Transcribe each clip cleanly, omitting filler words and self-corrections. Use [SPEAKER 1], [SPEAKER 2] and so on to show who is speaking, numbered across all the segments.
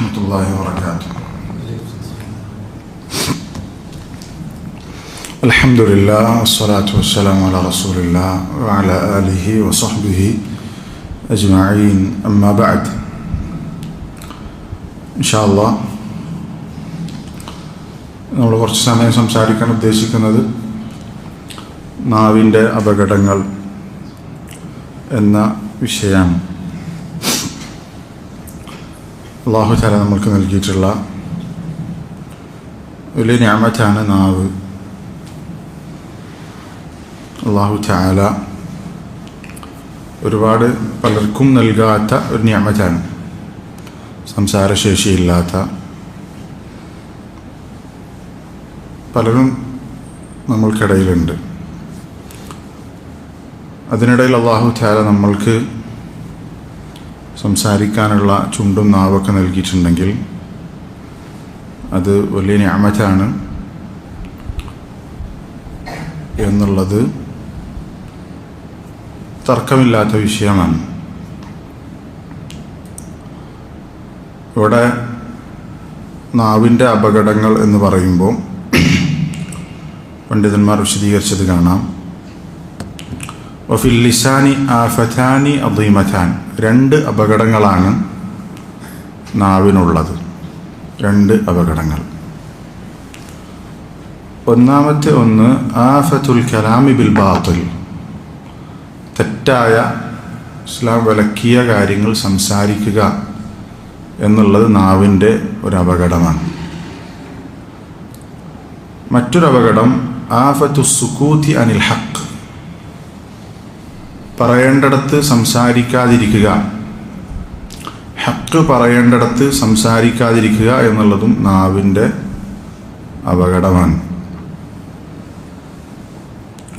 [SPEAKER 1] ورحمة الله وبركاته. الحمد لله والصلاة والسلام على رسول الله وعلى آله وصحبه أجمعين. أما بعد، إن شاء الله നമ്മൾ കുറച്ച് സമയം സംസാരിക്കാൻ ഉദ്ദേശിക്കുന്നത് നാവിൻ്റെ അപകടങ്ങൾ എന്ന വിഷയമാണ്. അല്ലാഹു തആല നമുക്ക് നൽകിയിട്ടുള്ള വലിയ നിഅമത്താണ് നാവ്. അല്ലാഹു തആല ഒരുപാട് പലർക്കും നൽകാത്ത ഒരു നിഅമത്താണ്. സംസാരശേഷിയില്ലാത്ത പലരും നമ്മൾക്കിടയിലുണ്ട്. അതിനിടയിൽ അല്ലാഹു തആല നമ്മൾക്ക് സംസാരിക്കാനുള്ള ചുണ്ടും നാവൊക്കെ നൽകിയിട്ടുണ്ടെങ്കിൽ അത് വലിയ നിഅമത്താണ് എന്നുള്ളത് തർക്കമില്ലാത്ത വിഷയമാണ്. ഇവിടെ നാവിൻ്റെ അപകടങ്ങൾ എന്ന് പറയുമ്പോൾ പണ്ഡിതന്മാർ വിശദീകരിച്ചത് കാണാം. വഫിൽ ലിസാനി ആഫതാനി അദീമതാൻ, രണ്ട് അപകടങ്ങളാണ് നാവിനുള്ളത്. രണ്ട് അപകടങ്ങൾ. ഒന്നാമത്തെ ഒന്ന് ആഫത്തുൽ കലാമി ബിൽ ബാത്തിൽ, തെറ്റായ ഇസ്ലാം വിലക്കിയ കാര്യങ്ങൾ സംസാരിക്കുക എന്നുള്ളത് നാവിൻ്റെ ഒരു അപകടമാണ്. മറ്റൊരു അപകടം ആഫത്തു സുകൂതി അനിൽ ഹഖ്, പറയേണ്ടിടത്ത് സംസാരിക്കാതിരിക്കുക, ഹഖ് പറയേണ്ടിടത്ത് സംസാരിക്കാതിരിക്കുക എന്നുള്ളതും നാവിൻ്റെ അപകടമാണ്.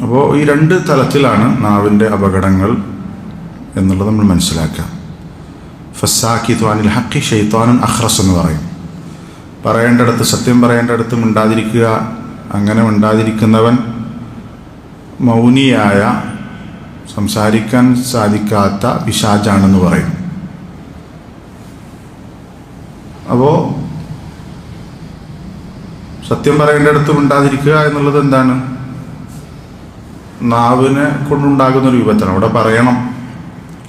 [SPEAKER 1] അപ്പോൾ ഈ രണ്ട് തലത്തിലാണ് നാവിൻ്റെ അപകടങ്ങൾ എന്നുള്ളത് നമ്മൾ മനസ്സിലാക്കുക. ഫസ്സാക്കിതു അനിൽ ഹഖ് ശൈത്താനുൻ അഖ്റസ് എന്ന് പറയും. പറയേണ്ടിടത്ത്, സത്യം പറയേണ്ടിടത്ത് മിണ്ടാതിരിക്കുക, അങ്ങനെ മിണ്ടാതിരിക്കുന്നവൻ മൗനിയായ, സംസാരിക്കാൻ സാധിക്കാത്ത പിശാചാണെന്ന് പറയും. അപ്പോൾ സത്യം പറയേണ്ടിടത്ത് മിണ്ടാതിരിക്കുക എന്നുള്ളത് എന്താണ്? നാവിനെ കൊണ്ടുണ്ടാകുന്നൊരു വിപത്താണ്. അവിടെ പറയണം,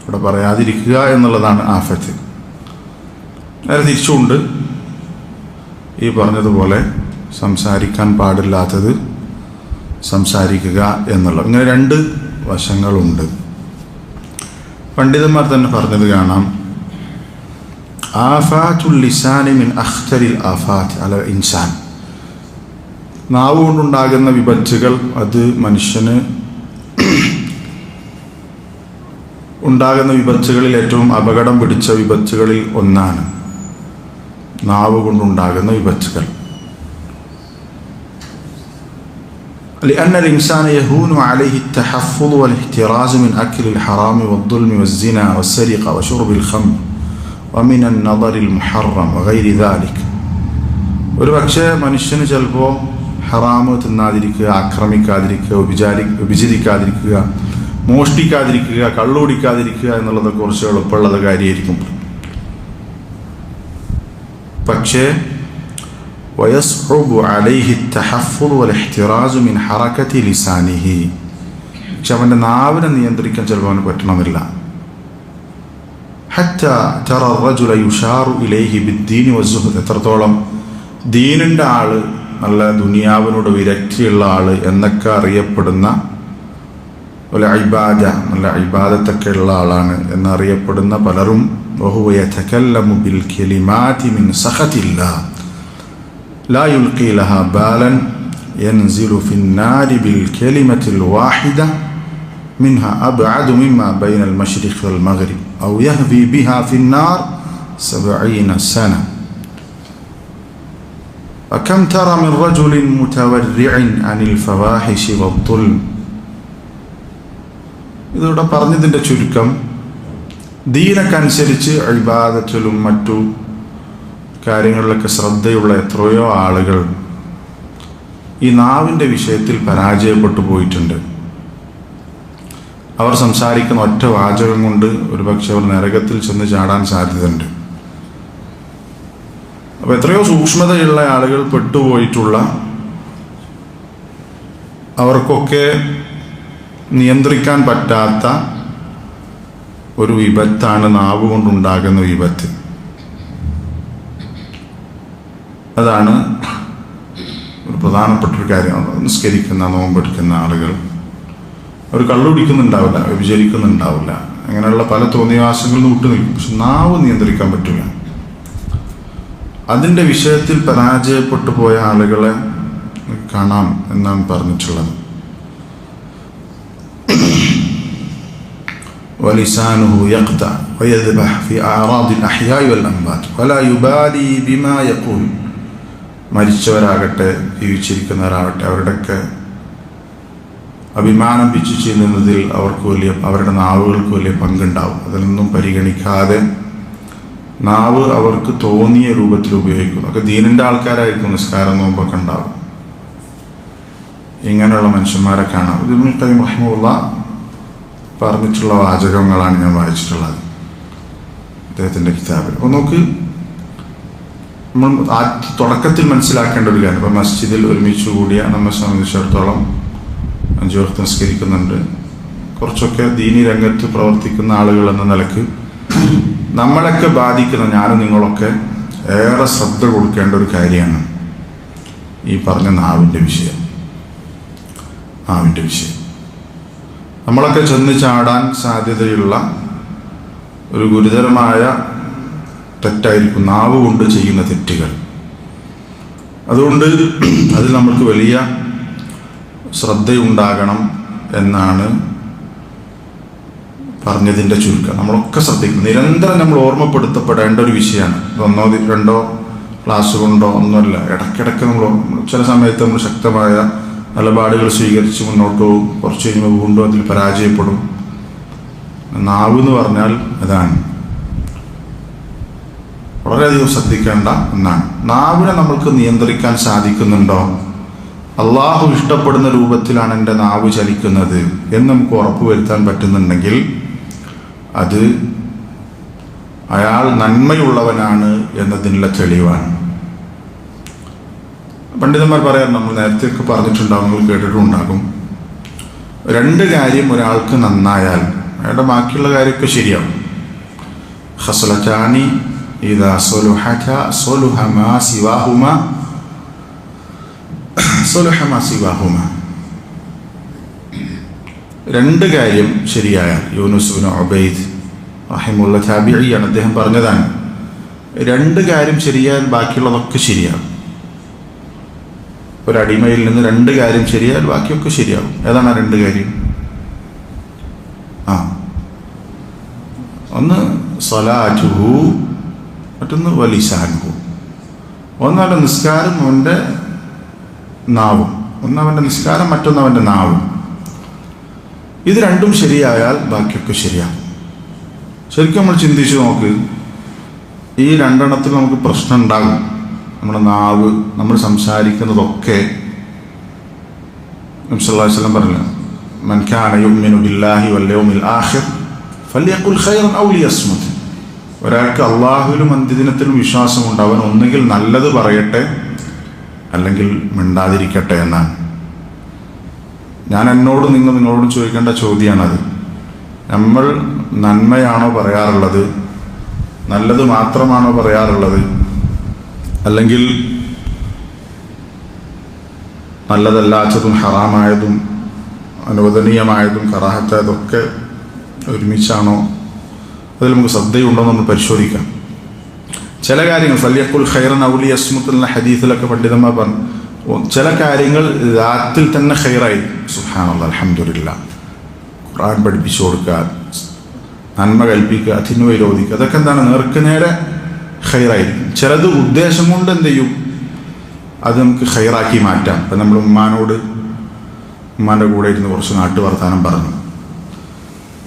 [SPEAKER 1] അവിടെ പറയാതിരിക്കുക എന്നുള്ളതാണ് ആഫത്ത്. നേരെ തിരിച്ചുകൊണ്ട് ഈ പറഞ്ഞതുപോലെ സംസാരിക്കാൻ പാടില്ലാത്തത് സംസാരിക്കുക എന്നുള്ളത്. ഇങ്ങനെ രണ്ട് വശങ്ങളുണ്ട്. പണ്ഡിതന്മാർ തന്നെ പറഞ്ഞത് കാണാം, ആഫാത്തുൽ ലിസാനി മിൻ അഖ്തരിൽ ആഫാത്ത് അലൽ ഇൻസാൻ, നാവ് കൊണ്ടുണ്ടാകുന്ന വിപത്തുകൾ അത് മനുഷ്യന് ഉണ്ടാകുന്ന വിപത്തുകളിൽ ഏറ്റവും അപകടം പിടിച്ച വിപത്തുകളിൽ ഒന്നാണ് നാവ് കൊണ്ടുണ്ടാകുന്ന വിപത്തുകൾ. لأن الإنسان يهون عليه التحفظ والاحتراز من أكل الحرام والظلم والزنا والسرقة وشرب الخمر ومن النظر المحرم وغير ذلك. ഒരു പക്ഷേ മനുഷ്യന് ചിലപ്പോൾ ഹറാമ് തിന്നാതിരിക്കുക, ആക്രമിക്കാതിരിക്കുക, വിഭജിക്കാതിരിക്കുക, മോഷ്ടിക്കാതിരിക്കുക, കള്ളുകുടിക്കാതിരിക്കുക എന്നുള്ളതൊക്കെ കുറച്ച് എളുപ്പമുള്ളത് കാര്യമായിരിക്കും. പക്ഷേ വയസ്ഉബു അലൈഹി തഹഫ്ഫുദ് വൽഇഹ്തിറാസ് മിൻ ഹറകതി ലിസാനിഹി, പക്ഷെ അവൻ്റെ നാവിനെ നിയന്ത്രിക്കാൻ ചിലപ്പോൾ അവന് പറ്റണമെന്നില്ല. ഹത്താ തറ റജുല യുഷാറു ഇലൈഹി ബിദ്ദീനി വസ്സുഹദ്, എത്രത്തോളം ദീനിൻ്റെ ആള്, നല്ല ദുനിയാവിനോട് വിരക്തിയുള്ള ആള് എന്നൊക്കെ അറിയപ്പെടുന്ന, ഒരു ഇബാദ, നല്ല ഇബാദത്തൊക്കെ ഉള്ള ആളാണ് എന്നറിയപ്പെടുന്ന പലരും വഹുവ യതകല്ലമു ബിൽ കലിമാതി മിൻ സഖതില്ലാഹ് لا يلقي لها بالا ينزل في النار بالكلمة الواحدة منها أبعد مما بين المشرق والمغرب أو يهوي بها في النار 70 سنة. وكم ترى من رجل متورع عن الفواحش والظلم. ഇതോടെ പറഞ്ഞതിൻ്റെ ചുരുക്കം, ദീനക്കനുസരിച്ച് ഇബാദത്തിലും മറ്റു കാര്യങ്ങളിലൊക്കെ ശ്രദ്ധയുള്ള എത്രയോ ആളുകൾ ഈ നാവിൻ്റെ വിഷയത്തിൽ പരാജയപ്പെട്ടു പോയിട്ടുണ്ട്. അവർ സംസാരിക്കുന്ന ഒറ്റ വാചകം കൊണ്ട് ഒരുപക്ഷെ അവർ നരകത്തിൽ ചെന്ന് ചാടാൻ സാധ്യതയുണ്ട്. അപ്പോൾ എത്രയോ സൂക്ഷ്മതയുള്ള ആളുകൾ പെട്ടുപോയിട്ടുള്ള, അവർക്കൊക്കെ നിയന്ത്രിക്കാൻ പറ്റാത്ത ഒരു വിപത്താണ് നാവ് കൊണ്ടുണ്ടാകുന്ന വിപത്ത്. അതാണ് ഒരു പ്രധാനപ്പെട്ടൊരു കാര്യം. നിസ്കരിക്കുന്ന, നോമ്പെടുക്കുന്ന ആളുകൾ അവർ കള്ളുപിടിക്കുന്നുണ്ടാവില്ല, വ്യഭിചരിക്കുന്നുണ്ടാവില്ല, അങ്ങനെയുള്ള പല തോന്നിവാസങ്ങളിൽ നിന്ന് വിട്ടു നിൽക്കും. പക്ഷെ നാവ് നിയന്ത്രിക്കാൻ പറ്റില്ല. അതിൻ്റെ വിഷയത്തിൽ പരാജയപ്പെട്ടു പോയ ആളുകളെ കാണാം എന്നാണ് പറഞ്ഞിട്ടുള്ളത്. وَلِسَانُهُ يَقْطَعُ وَيَذْبَحُ فِي أَعْرَاضِ الْأَحْيَاءِ وَالْأَمْوَاتِ وَلَا يُبَالِي بِمَا يَقُولُ. മരിച്ചവരാകട്ടെ ജീവിച്ചിരിക്കുന്നവരാകട്ടെ അവരുടെയൊക്കെ അഭിമാനം പിച്ചു ചെയ്യുന്നതിൽ അവരുടെ നാവുകൾക്ക് വലിയ പങ്കുണ്ടാവും. അതിലൊന്നും പരിഗണിക്കാതെ നാവ് അവർക്ക് തോന്നിയ രൂപത്തിൽ ഉപയോഗിക്കുന്നു. ഒക്കെ ദീനിൻ്റെ ആൾക്കാരായിരിക്കും, നിസ്കാരം നോമ്പൊക്കെ ഉണ്ടാവും. ഇങ്ങനെയുള്ള മനുഷ്യന്മാരെ കാണാം. ഇബ്നുൽ ഖയ്യിം റഹിമഹുല്ലാഹ് പറഞ്ഞിട്ടുള്ള വാചകങ്ങളാണ് ഞാൻ വായിച്ചിട്ടുള്ളത് അദ്ദേഹത്തിൻ്റെ കിതാബിൽ. അപ്പോൾ നോക്ക്, നമ്മൾ തുടക്കത്തിൽ മനസ്സിലാക്കേണ്ട ഒരു കാര്യം, ഇപ്പം മസ്ജിദിൽ ഒരുമിച്ച് കൂടിയ നമ്മെ സംബന്ധിച്ചിടത്തോളം 5 വക്ത് നിസ്കരിക്കുന്നുണ്ട്, കുറച്ചൊക്കെ ദീനി രംഗത്ത് പ്രവർത്തിക്കുന്ന ആളുകൾ എന്ന നിലക്ക് നമ്മളൊക്കെ ബാധിക്കുന്ന, ഞാനും നിങ്ങളൊക്കെ ഏറെ ശ്രദ്ധ കൊടുക്കേണ്ട ഒരു കാര്യമാണ് ഈ പറഞ്ഞ നാവിൻ്റെ വിഷയം. നമ്മളൊക്കെ ചെന്ന് ചാടാൻ സാധ്യതയുള്ള ഒരു ഗുരുതരമായ തെറ്റായിരിക്കും നാവ് കൊണ്ട് ചെയ്യുന്ന തെറ്റുകൾ. അതുകൊണ്ട് അതിൽ നമുക്ക് വലിയ ശ്രദ്ധയുണ്ടാകണം എന്നാണ് പറഞ്ഞതിൻ്റെ ചുരുക്കം. നമ്മളൊക്കെ ശ്രദ്ധിക്കണം. നിരന്തരം നമ്മൾ ഓർമ്മപ്പെടുത്തപ്പെടേണ്ട ഒരു വിഷയമാണ്. 1-2 ക്ലാസ് കൊണ്ടോ ഒന്നുമല്ല. ഇടയ്ക്കിടയ്ക്ക് നമ്മൾ ചില സമയത്ത് നമ്മൾ ശക്തമായ നിലപാടുകൾ സ്വീകരിച്ച് മുന്നോട്ട് പോകും, കുറച്ച് കഴിയുമ്പോൾ വീണ്ടും അതിൽ പരാജയപ്പെടും. നാവ് എന്ന് പറഞ്ഞാൽ അതാണ്, വളരെയധികം ശ്രദ്ധിക്കേണ്ട ഒന്നാണ്. നാവിനെ നമ്മൾക്ക് നിയന്ത്രിക്കാൻ സാധിക്കുന്നുണ്ടോ? അള്ളാഹു ഇഷ്ടപ്പെടുന്ന രൂപത്തിലാണ് എൻ്റെ നാവ് ചലിക്കുന്നത് എന്ന് നമുക്ക് ഉറപ്പുവരുത്താൻ പറ്റുന്നുണ്ടെങ്കിൽ അത് അയാൾ നന്മയുള്ളവനാണ് എന്നതിനുള്ള തെളിവാണ്. പണ്ഡിതന്മാർ പറയാൻ, നമ്മൾ നേരത്തെയൊക്കെ പറഞ്ഞിട്ടുണ്ടാകും, നിങ്ങൾ കേട്ടിട്ടുണ്ടാകും, 2 കാര്യം ഒരാൾക്ക് നന്നായാൽ അയാളുടെ ബാക്കിയുള്ള കാര്യമൊക്കെ ശരിയാവും. ഖസ്ലതാനി ഇദാ സലുഹതാ സലുഹ മാ സിവാഹുമാ സലുഹ മാ സിവാഹുമാ. 2 കാര്യം ശരിയായാൽ, യൂനുസ് ഇബ്നു ഉബൈദ് റഹിമുള്ള താബിഈയാണ്, അദ്ദേഹം പറഞ്ഞതാണ്, 2 കാര്യം ശരിയായാൽ ബാക്കിയുള്ളതൊക്കെ ശരിയാകും. ഒരടിമയിൽ നിന്ന് 2 കാര്യം ശരിയായാൽ ബാക്കിയൊക്കെ ശരിയാകും. ഏതാണ് ആ 2 കാര്യം? ഒന്ന് സ്വലാറ്റുഹു, മറ്റൊന്ന് വലിസാനുഹു. ഒന്നവൻ്റെ നിസ്കാരം, അവൻ്റെ നാവും. ഒന്നവൻ്റെ നിസ്കാരം, മറ്റൊന്നവൻ്റെ നാവും. ഇത് 2ഉം ശരിയായാൽ ബാക്കിയൊക്കെ ശരിയാകും. ശരിക്കും നമ്മൾ ചിന്തിച്ച് നോക്ക്, ഈ 2 നമുക്ക് പ്രശ്നം ഉണ്ടാകും. നമ്മുടെ നാവ്, നമ്മൾ സംസാരിക്കുന്നതൊക്കെ നബി സല്ലല്ലാഹു അലൈഹി വസല്ലം പറഞ്ഞു, മൻ കാന യുഅ്മിനു ബില്ലാഹി വൽ യൗമിൽ ആഖിർ ഫല്യഖുൽ ഖൈറൻ ഔ ലിയസ്മുത്. ഒരാൾക്ക് അള്ളാഹുവിലും അന്ത്യദിനത്തിലും വിശ്വാസമുണ്ട്, അവൻ ഒന്നുകിൽ നല്ലത് പറയട്ടെ അല്ലെങ്കിൽ മിണ്ടാതിരിക്കട്ടെ എന്നാണ്. ഞാൻ നിങ്ങളോടും ചോദിക്കേണ്ട ചോദ്യമാണത്. നമ്മൾ നന്മയാണോ പറയാറുള്ളത്? നല്ലത് മാത്രമാണോ പറയാറുള്ളത്? അല്ലെങ്കിൽ നല്ലതല്ലാത്തതും ഹറാമായതും അനുവദനീയമായതും കറാഹത്തായതൊക്കെ ഒരുമിച്ചാണോ? അതിൽ നമുക്ക് ശ്രദ്ധയുണ്ടോ നമ്മൾ പരിശോധിക്കാം. ചില കാര്യങ്ങൾ ഫല്യഖുൽ ഖൈറൻ ഔ ലിയസ്മുത് എന്ന ഹദീസിലൊക്കെ പണ്ഡിതന്മാർ പറഞ്ഞു, ചില കാര്യങ്ങൾ ദാത്തിൽ തന്നെ ഖൈറായിരിക്കും. സുബ്ഹാനല്ലാഹ്, അൽഹംദുലില്ലാഹ്, ഖുർആൻ പഠിപ്പിച്ചു കൊടുക്കുക, നന്മ കൽപ്പിക്കുക, തിന്മ വിരോധിക്കുക, അതൊക്കെ എന്താണ്, നേർക്കുനേരെ ഖൈറായിരിക്കും. ചിലത് ഉദ്ദേശം കൊണ്ട് എന്ത് ചെയ്യും, അത് നമുക്ക് ഖൈറാക്കി മാറ്റാം. ഇപ്പം നമ്മൾ ഉമ്മാൻ്റെ കൂടെ ഇരുന്ന് കുറച്ച് നാട്ടു വർത്താനം പറഞ്ഞു,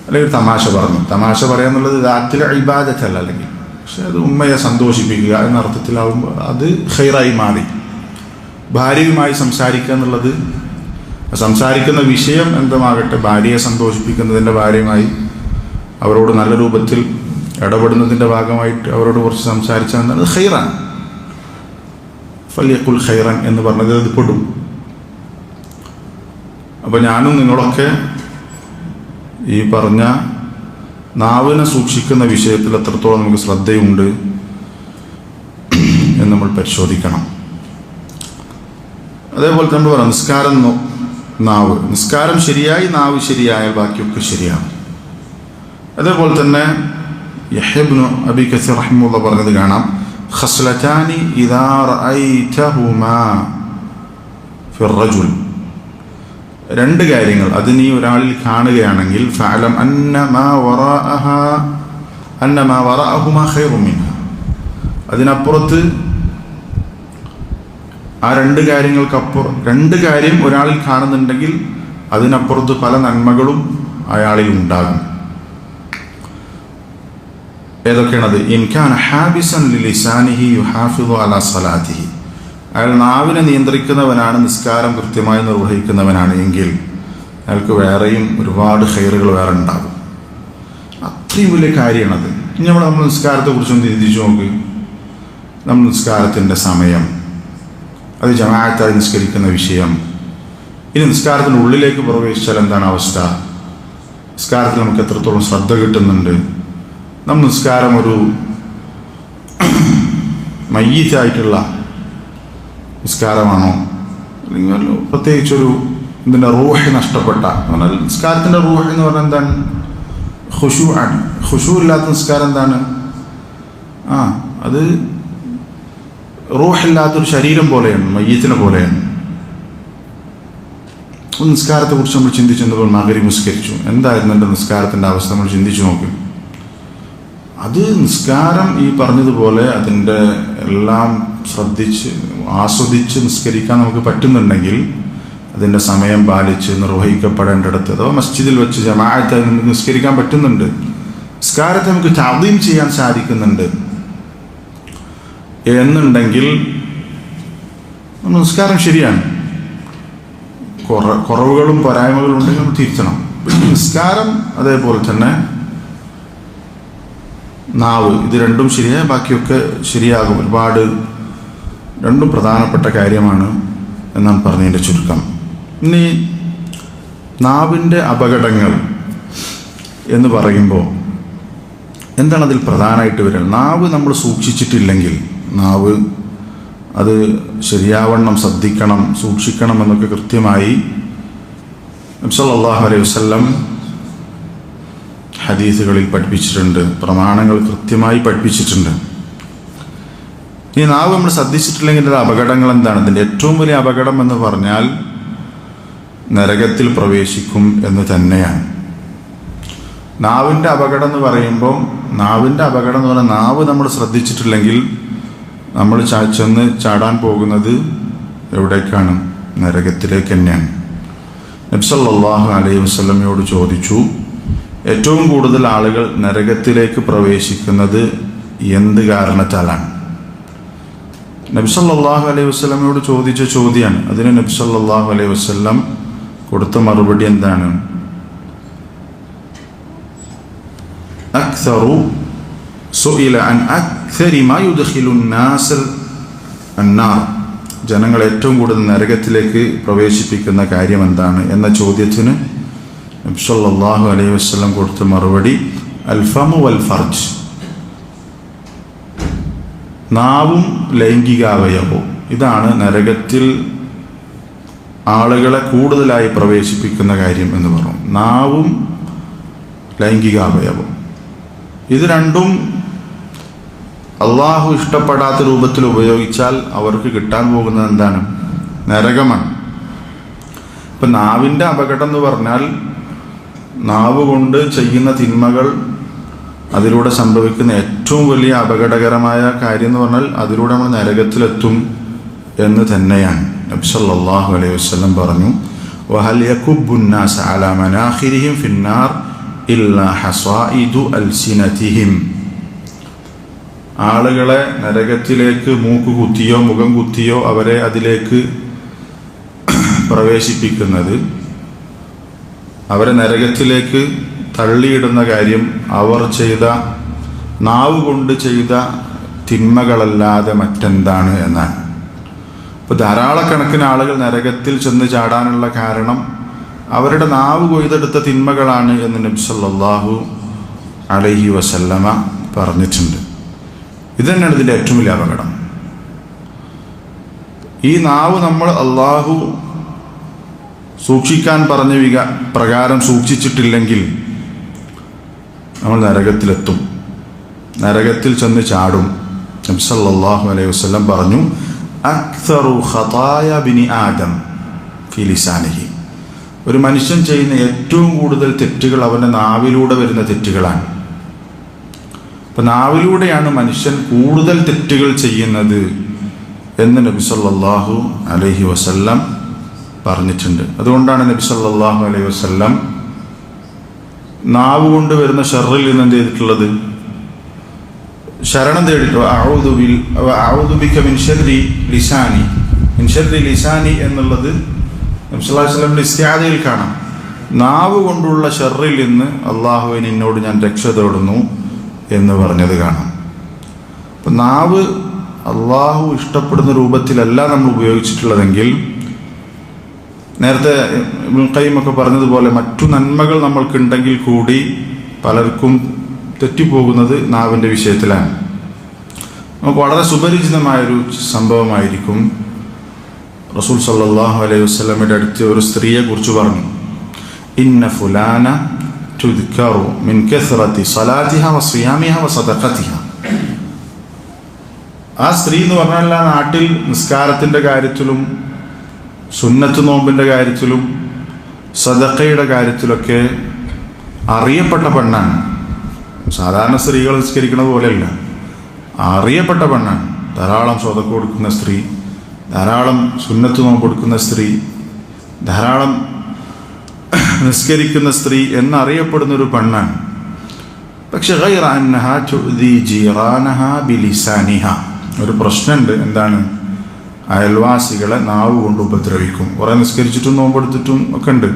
[SPEAKER 1] അല്ലെങ്കിൽ തമാശ പറഞ്ഞു. തമാശ പറയാന്നുള്ളത് ദാത്തിലെ ഇബാദത്തല്ല, അല്ലെങ്കിൽ പക്ഷെ അത് ഉമ്മയെ സന്തോഷിപ്പിക്കുക എന്ന അർത്ഥത്തിലാവുമ്പോൾ അത് ഖൈറായി മാറി. ഭാര്യയുമായി സംസാരിക്കുക എന്നുള്ളത്, സംസാരിക്കുന്ന വിഷയം എന്തുമാകട്ടെ, ഭാര്യയെ സന്തോഷിപ്പിക്കുന്നതിൻ്റെ ഭാര്യയുമായി അവരോട് നല്ല രൂപത്തിൽ ഇടപെടുന്നതിൻ്റെ ഭാഗമായിട്ട് അവരോട് കുറച്ച് സംസാരിച്ചാൽ അത് ഖൈറാണ്. ഫല്യഖുൽ ഖൈറൻ എന്ന് പറഞ്ഞത് അത് പെടും. അപ്പോൾ ഞാനും നിങ്ങളൊക്കെ ഈ പറഞ്ഞ നാവിനെ സൂക്ഷിക്കുന്ന വിഷയത്തിൽ എത്രത്തോളം നമുക്ക് ശ്രദ്ധയുണ്ട് എന്ന് നമ്മൾ പരിശോധിക്കണം. അതേപോലെ തന്നെ പറയാം, നിസ്കാരം നാവ്, നിസ്കാരം ശരിയായി നാവ് ശരിയായാൽ ബാക്കിയൊക്കെ ശരിയാണ്. അതേപോലെ തന്നെ യഹ്യ ഇബ്നു അബി കസീർ റഹിമഹുല്ലാഹ് പറഞ്ഞത് കാണാം, ഖസ്ലതാനി ഇദാ റഅയ്തഹുമാ ഫിർ റജുൽ, രണ്ട് കാര്യങ്ങൾ അത് നീ ഒരാളിൽ കാണുകയാണെങ്കിൽ ഫഅലം അന്നമാ വറഅഹുമാ ഖൈറും മിൻഹ, അതിനപ്പുറത്ത് ആ രണ്ട് കാര്യങ്ങൾക്കപ്പുറം, രണ്ട് കാര്യം ഒരാളിൽ കാണുന്നുണ്ടെങ്കിൽ അതിനപ്പുറത്ത് പല നന്മകളും അയാളിൽ ഉണ്ടാകും. ഏതൊക്കെയാണത്? ഇൻ കാന ഹാബിസൻ ലിലിസാനിഹി യുഹാഫിദു അലാ സ്വലാത്തിഹി, അയാൾ നാവിനെ നിയന്ത്രിക്കുന്നവനാണ്, നിസ്കാരം കൃത്യമായി നിർവഹിക്കുന്നവനാണ് എങ്കിൽ അയാൾക്ക് വേറെയും ഒരുപാട് ഖൈറുകൾ വേറെ ഉണ്ടാകും. അത്രയും വലിയ കാര്യമാണത്. ഇനി നമ്മൾ നിസ്കാരത്തെക്കുറിച്ചൊന്ന് ചിന്തിച്ചു നോക്ക്. നമ്മൾ നിസ്കാരത്തിൻ്റെ സമയം, അത് ജമാഅത്തായി നിസ്കരിക്കുന്ന വിഷയം, ഇനി നിസ്കാരത്തിൻ്റെ ഉള്ളിലേക്ക് പ്രവേശിച്ചാൽ എന്താണ് അവസ്ഥ, നിസ്കാരത്തിൽ നമുക്ക് എത്രത്തോളം ശ്രദ്ധ കിട്ടുന്നുണ്ട്, നമ്മൾ നിസ്കാരം ഒരു മയ്യിത്തായിട്ടുള്ള നിസ്കാരമാണോ, അല്ലെങ്കിൽ പ്രത്യേകിച്ചൊരു ഇതിൻ്റെ റൂഹ് നഷ്ടപ്പെട്ട, പറഞ്ഞാൽ നിസ്കാരത്തിൻ്റെ റൂഹ് എന്ന് പറഞ്ഞാൽ എന്താണ്? ഖുശൂ ആണ്. ഖുശൂ ഇല്ലാത്ത നിസ്കാരം എന്താണ്? അത് റൂഹില്ലാത്തൊരു ശരീരം പോലെയാണ്, മയ്യത്തിനെ പോലെയാണ്. നിസ്കാരത്തെക്കുറിച്ച് നമ്മൾ ചിന്തിച്ചപ്പോൾ മഗ്‌രിബ് നിസ്കരിച്ചു, എന്തായിരുന്നു എൻ്റെ നിസ്കാരത്തിൻ്റെ അവസ്ഥ നമ്മൾ ചിന്തിച്ചു നോക്കും. അത് നിസ്കാരം ഈ പറഞ്ഞതുപോലെ അതിൻ്റെ എല്ലാം ശ്രദ്ധിച്ച് ആസ്വദിച്ച് നിസ്കരിക്കാൻ നമുക്ക് പറ്റുന്നുണ്ടെങ്കിൽ, അതിൻ്റെ സമയം പാലിച്ച് നിർവഹിക്കപ്പെടേണ്ടിടത്ത് അഥവാ മസ്ജിദിൽ വെച്ച് ജമാഅത്തായി നമുക്ക് നിസ്കരിക്കാൻ പറ്റുന്നുണ്ട്, നിസ്കാരത്തെ നമുക്ക് തഅദീം ചെയ്യാൻ സാധിക്കുന്നുണ്ട് എന്നുണ്ടെങ്കിൽ നിസ്കാരം ശരിയാണ്. കുറവുകളും പോരായ്മകളും ഉണ്ടെങ്കിൽ നമ്മൾ തിരിച്ചണം. നിസ്കാരം അതേപോലെ തന്നെ നാവ്, ഇത് രണ്ടും ശരിയായ ബാക്കിയൊക്കെ ശരിയാകും. ഒരുപാട് രണ്ടും പ്രധാനപ്പെട്ട കാര്യമാണ് എന്നാണ് പറഞ്ഞതിൻ്റെ ചുരുക്കം. ഇനി നാവിൻ്റെ അപകടങ്ങൾ എന്ന് പറയുമ്പോൾ എന്താണ് അതിൽ പ്രധാനമായിട്ട് വരുന്നത്? നാവ് നമ്മൾ സൂക്ഷിച്ചിട്ടില്ലെങ്കിൽ, നാവ് അത് ശരിയാവണ്ണം ശ്രദ്ധിക്കണം, സൂക്ഷിക്കണം എന്നൊക്കെ കൃത്യമായി നബി സല്ലല്ലാഹു അലൈഹി വസല്ലം ഹദീസുകളിൽ പഠിപ്പിച്ചിട്ടുണ്ട്, പ്രമാണങ്ങൾ കൃത്യമായി പഠിപ്പിച്ചിട്ടുണ്ട്. ഈ നാവ് നമ്മൾ ശ്രദ്ധിച്ചിട്ടില്ലെങ്കിൽ ഇതിൻ്റെ അപകടങ്ങൾ എന്താണ്? ഇതിൻ്റെ ഏറ്റവും വലിയ അപകടം എന്ന് പറഞ്ഞാൽ നരകത്തിൽ പ്രവേശിക്കും എന്ന് തന്നെയാണ്. നാവിൻ്റെ അപകടം എന്ന് പറയുമ്പോൾ, നാവിൻ്റെ അപകടം എന്ന് പറഞ്ഞാൽ നാവ് നമ്മൾ ശ്രദ്ധിച്ചിട്ടില്ലെങ്കിൽ നമ്മൾ ചെന്ന് ചാടാൻ പോകുന്നത് എവിടേക്കാണ്? നരകത്തിലേക്ക് തന്നെയാണ്. നബി സല്ലല്ലാഹു അലൈഹി വസല്ലമയോട് ചോദിച്ചു, ഏറ്റവും കൂടുതൽ ആളുകൾ നരകത്തിലേക്ക് പ്രവേശിക്കുന്നത് എന്ത് കാരണത്താലാണ്? നബി സല്ലല്ലാഹു അലൈഹി വസല്ലമയോട് ചോദിച്ച ചോദ്യമാണ്. അതിന് നബി സല്ലല്ലാഹു അലൈഹി വസല്ലം കൊടുത്ത മറുപടി എന്താണ്? അക്സറു സുഇല അൻ അക്സരി മാ യുദ്ഖിലു الناس النار, ജനങ്ങൾ ഏറ്റവും കൂടുതൽ നരകത്തിലേക്ക് പ്രവേശിപ്പിക്കുന്ന കാര്യം എന്താണ് എന്ന ചോദ്യത്തിന് നബി സല്ലല്ലാഹു അലൈഹി വസല്ലം കൊടുത്ത മറുപടി അൽ ഫമു വൽ ഫർജ്, നാവും ലൈംഗികാവയവവും. ഇതാണ് നരകത്തിൽ ആളുകളെ കൂടുതലായി പ്രവേശിപ്പിക്കുന്ന കാര്യം എന്ന് പറഞ്ഞു. നാവും ലൈംഗികാവയവം, ഇത് രണ്ടും അള്ളാഹു ഇഷ്ടപ്പെടാത്ത രൂപത്തിൽ ഉപയോഗിച്ചാൽ അവർക്ക് കിട്ടാൻ പോകുന്നത് എന്താണ്? നരകമാണ്. ഇപ്പം നാവിൻ്റെ അപകടം എന്ന് പറഞ്ഞാൽ, നാവ് കൊണ്ട് ചെയ്യുന്ന തിന്മകൾ, അതിലൂടെ സംഭവിക്കുന്ന ഏറ്റവും വലിയ അപകടകരമായ കാര്യം എന്ന് പറഞ്ഞാൽ അതിലൂടെ നമ്മൾ നരകത്തിലെത്തും എന്ന് തന്നെയാണ്. നബി സല്ലല്ലാഹു അലൈഹി വസല്ലം പറഞ്ഞു, വഹൽ യകുബ്ബു الناس على مناخرهم في النار إلا حصائد ألسنتهم, ആളുകളെ നരകത്തിലേക്ക് മൂക്ക് കുത്തിയോ മുഖം കുത്തിയോ അവരെ അതിലേക്ക് പ്രവേശിപ്പിക്കുന്നത്, അവരെ നരകത്തിലേക്ക് തള്ളിയിടുന്ന കാര്യം അവർ ചെയ്ത, നാവ് കൊണ്ട് ചെയ്ത തിന്മകളല്ലാതെ മറ്റെന്താണ് എന്നാണ്. ഇപ്പോൾ ധാരാളക്കണക്കിന് ആളുകൾ നരകത്തിൽ ചെന്ന് ചാടാനുള്ള കാരണം അവരുടെ നാവ് കൊയ്തെടുത്ത തിന്മകളാണ് എന്ന് നബി സല്ലല്ലാഹു അലൈഹി വസല്ലമ പറഞ്ഞിട്ടുണ്ട്. ഇത് തന്നെയാണ് ഇതിൻ്റെ ഏറ്റവും വലിയ അപകടം. ഈ നാവ് നമ്മൾ അള്ളാഹു സൂക്ഷിക്കാൻ പറഞ്ഞ പ്രകാരം സൂക്ഷിച്ചിട്ടില്ലെങ്കിൽ നമ്മൾ നരകത്തിലെത്തും, നരകത്തിൽ ചെന്ന് ചാടും. നബി സല്ലല്ലാഹു അലൈഹി വസല്ലം പറഞ്ഞു, അക്സറു ഖതായ ബിനി ആദം ഫി ലിസാനിഹി. ഒരു മനുഷ്യൻ ചെയ്യുന്ന ഏറ്റവും കൂടുതൽ തെറ്റുകൾ അവൻ്റെ നാവിലൂടെ വരുന്ന തെറ്റുകളാണ്. അപ്പം നാവിലൂടെയാണ് മനുഷ്യൻ കൂടുതൽ തെറ്റുകൾ ചെയ്യുന്നത് എന്ന് നബി സല്ലല്ലാഹു അലൈഹി വസല്ലം പറഞ്ഞിട്ടുണ്ട്. അതുകൊണ്ടാണ് നബി സല്ലല്ലാഹു അലൈഹി വസല്ലം നാവ് കൊണ്ട് വരുന്ന ഷർറിൽ നിന്ന് എന്ത് ചെയ്തിട്ടുള്ളത്? ശരണം തേടിയിട്ട് അഊദു ബിക മിൻ ശർരി ലിസാനി എന്നുള്ളത് നബി സല്ലല്ലാഹു അലൈഹി വസല്ലം ഇസ്തിആദയിൽ കാണാം. നാവ് കൊണ്ടുള്ള ഷർറിൽ നിന്ന് അള്ളാഹുവേ നിന്നോട് ഞാൻ രക്ഷ തേടുന്നു എന്ന് പറഞ്ഞത് കാണാം. അപ്പം നാവ് അള്ളാഹു ഇഷ്ടപ്പെടുന്ന രൂപത്തിലല്ല നമ്മൾ ഉപയോഗിച്ചിട്ടുള്ളതെങ്കിൽ, നേരത്തെ ഇബ്നുൽ ഖയ്യിം ഒക്കെ പറഞ്ഞതുപോലെ മറ്റു നന്മകൾ നമ്മൾക്കുണ്ടെങ്കിൽ കൂടി പലർക്കും തെറ്റിപ്പോകുന്നത് നാവിൻ്റെ വിഷയത്തിലാണ്. നമുക്ക് വളരെ സുപരിചിതമായൊരു സംഭവമായിരിക്കും. റസൂൽ സല്ലല്ലാഹു അലൈഹി വസല്ലമയുടെ അടുത്ത് ഒരു സ്ത്രീയെ കുറിച്ച് പറഞ്ഞു, ഇന്ന ഫുലാന തുദ്കറു മിൻ കസ്റതി സ്വലാത്തിഹ വസിയാമിഹ വസദഖതിഹ. ആ സ്ത്രീ എന്ന് പറഞ്ഞാൽ ആ നാട്ടിൽ നിസ്കാരത്തിൻ്റെ കാര്യത്തിലും സുന്നത്ത് നോമ്പിൻ്റെ കാര്യത്തിലും സദഖയുടെ കാര്യത്തിലൊക്കെ അറിയപ്പെട്ട പെണ്ണാണ്. സാധാരണ സ്ത്രീകൾ നിസ്കരിക്കുന്നത് പോലെയല്ല, അറിയപ്പെട്ട പെണ്ണാണ്. ധാരാളം സ്വതക്ക കൊടുക്കുന്ന സ്ത്രീ, ധാരാളം സുന്നത്ത് നോമ്പ് കൊടുക്കുന്ന സ്ത്രീ, ധാരാളം നിസ്കരിക്കുന്ന സ്ത്രീ എന്നറിയപ്പെടുന്നൊരു പെണ്ണാണ്. പക്ഷെ ഗൈറ അന്നഹ തുഅ്ദി ജീറാനഹ ബിലിസാനിഹ. ഒരു പ്രശ്നമുണ്ട്. എന്താണ്? അയൽവാസികളെ നാവ് കൊണ്ട് ഉപദ്രവിക്കും. കുറേ നിസ്കരിച്ചിട്ടും നോമ്പെടുത്തിട്ടും ഒക്കെ ഉണ്ട്.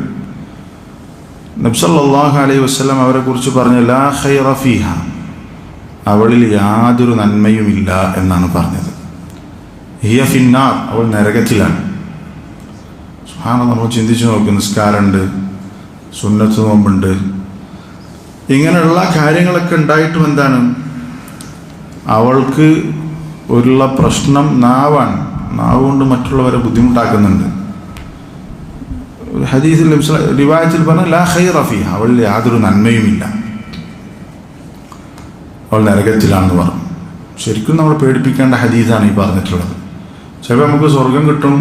[SPEAKER 1] നബി സല്ലല്ലാഹു അലൈഹി വസല്ലം അവരെ കുറിച്ച് പറഞ്ഞ ലാ ഖൈറ ഫീഹ, അവളിൽ യാതൊരു നന്മയുമില്ല എന്നാണ് പറഞ്ഞത്. ഹിയ ഫിന്നാർ, അവൾ നരകത്തിലാണ്. സുബ്ഹാനല്ലാഹ്, നമ്മൾ ചിന്തിച്ചു നോക്കും. നിസ്കാരമുണ്ട്, സുന്നത്ത് നോമ്പുണ്ട്, ഇങ്ങനെയുള്ള കാര്യങ്ങളൊക്കെ ഉണ്ടായിട്ടും എന്താണ് അവൾക്ക് ഉള്ള പ്രശ്നം? നാവാണ്. നാവ് കൊണ്ട് മറ്റുള്ളവരെ ബുദ്ധിമുട്ടാക്കുന്നുണ്ട്. ഹദീസിൽ റിവായത്തിൽ പറഞ്ഞ ലാ ഖൈറ ഫീഹ, അവളിൽ യാതൊരു നന്മയുമില്ല, അവൾ നരകത്തിലാണെന്ന് പറഞ്ഞു. ശരിക്കും നമ്മൾ പേടിപ്പിക്കേണ്ട ഹദീസാണ് ഈ പറഞ്ഞിട്ടുള്ളത്. ചിലപ്പോൾ നമുക്ക് സ്വർഗം കിട്ടും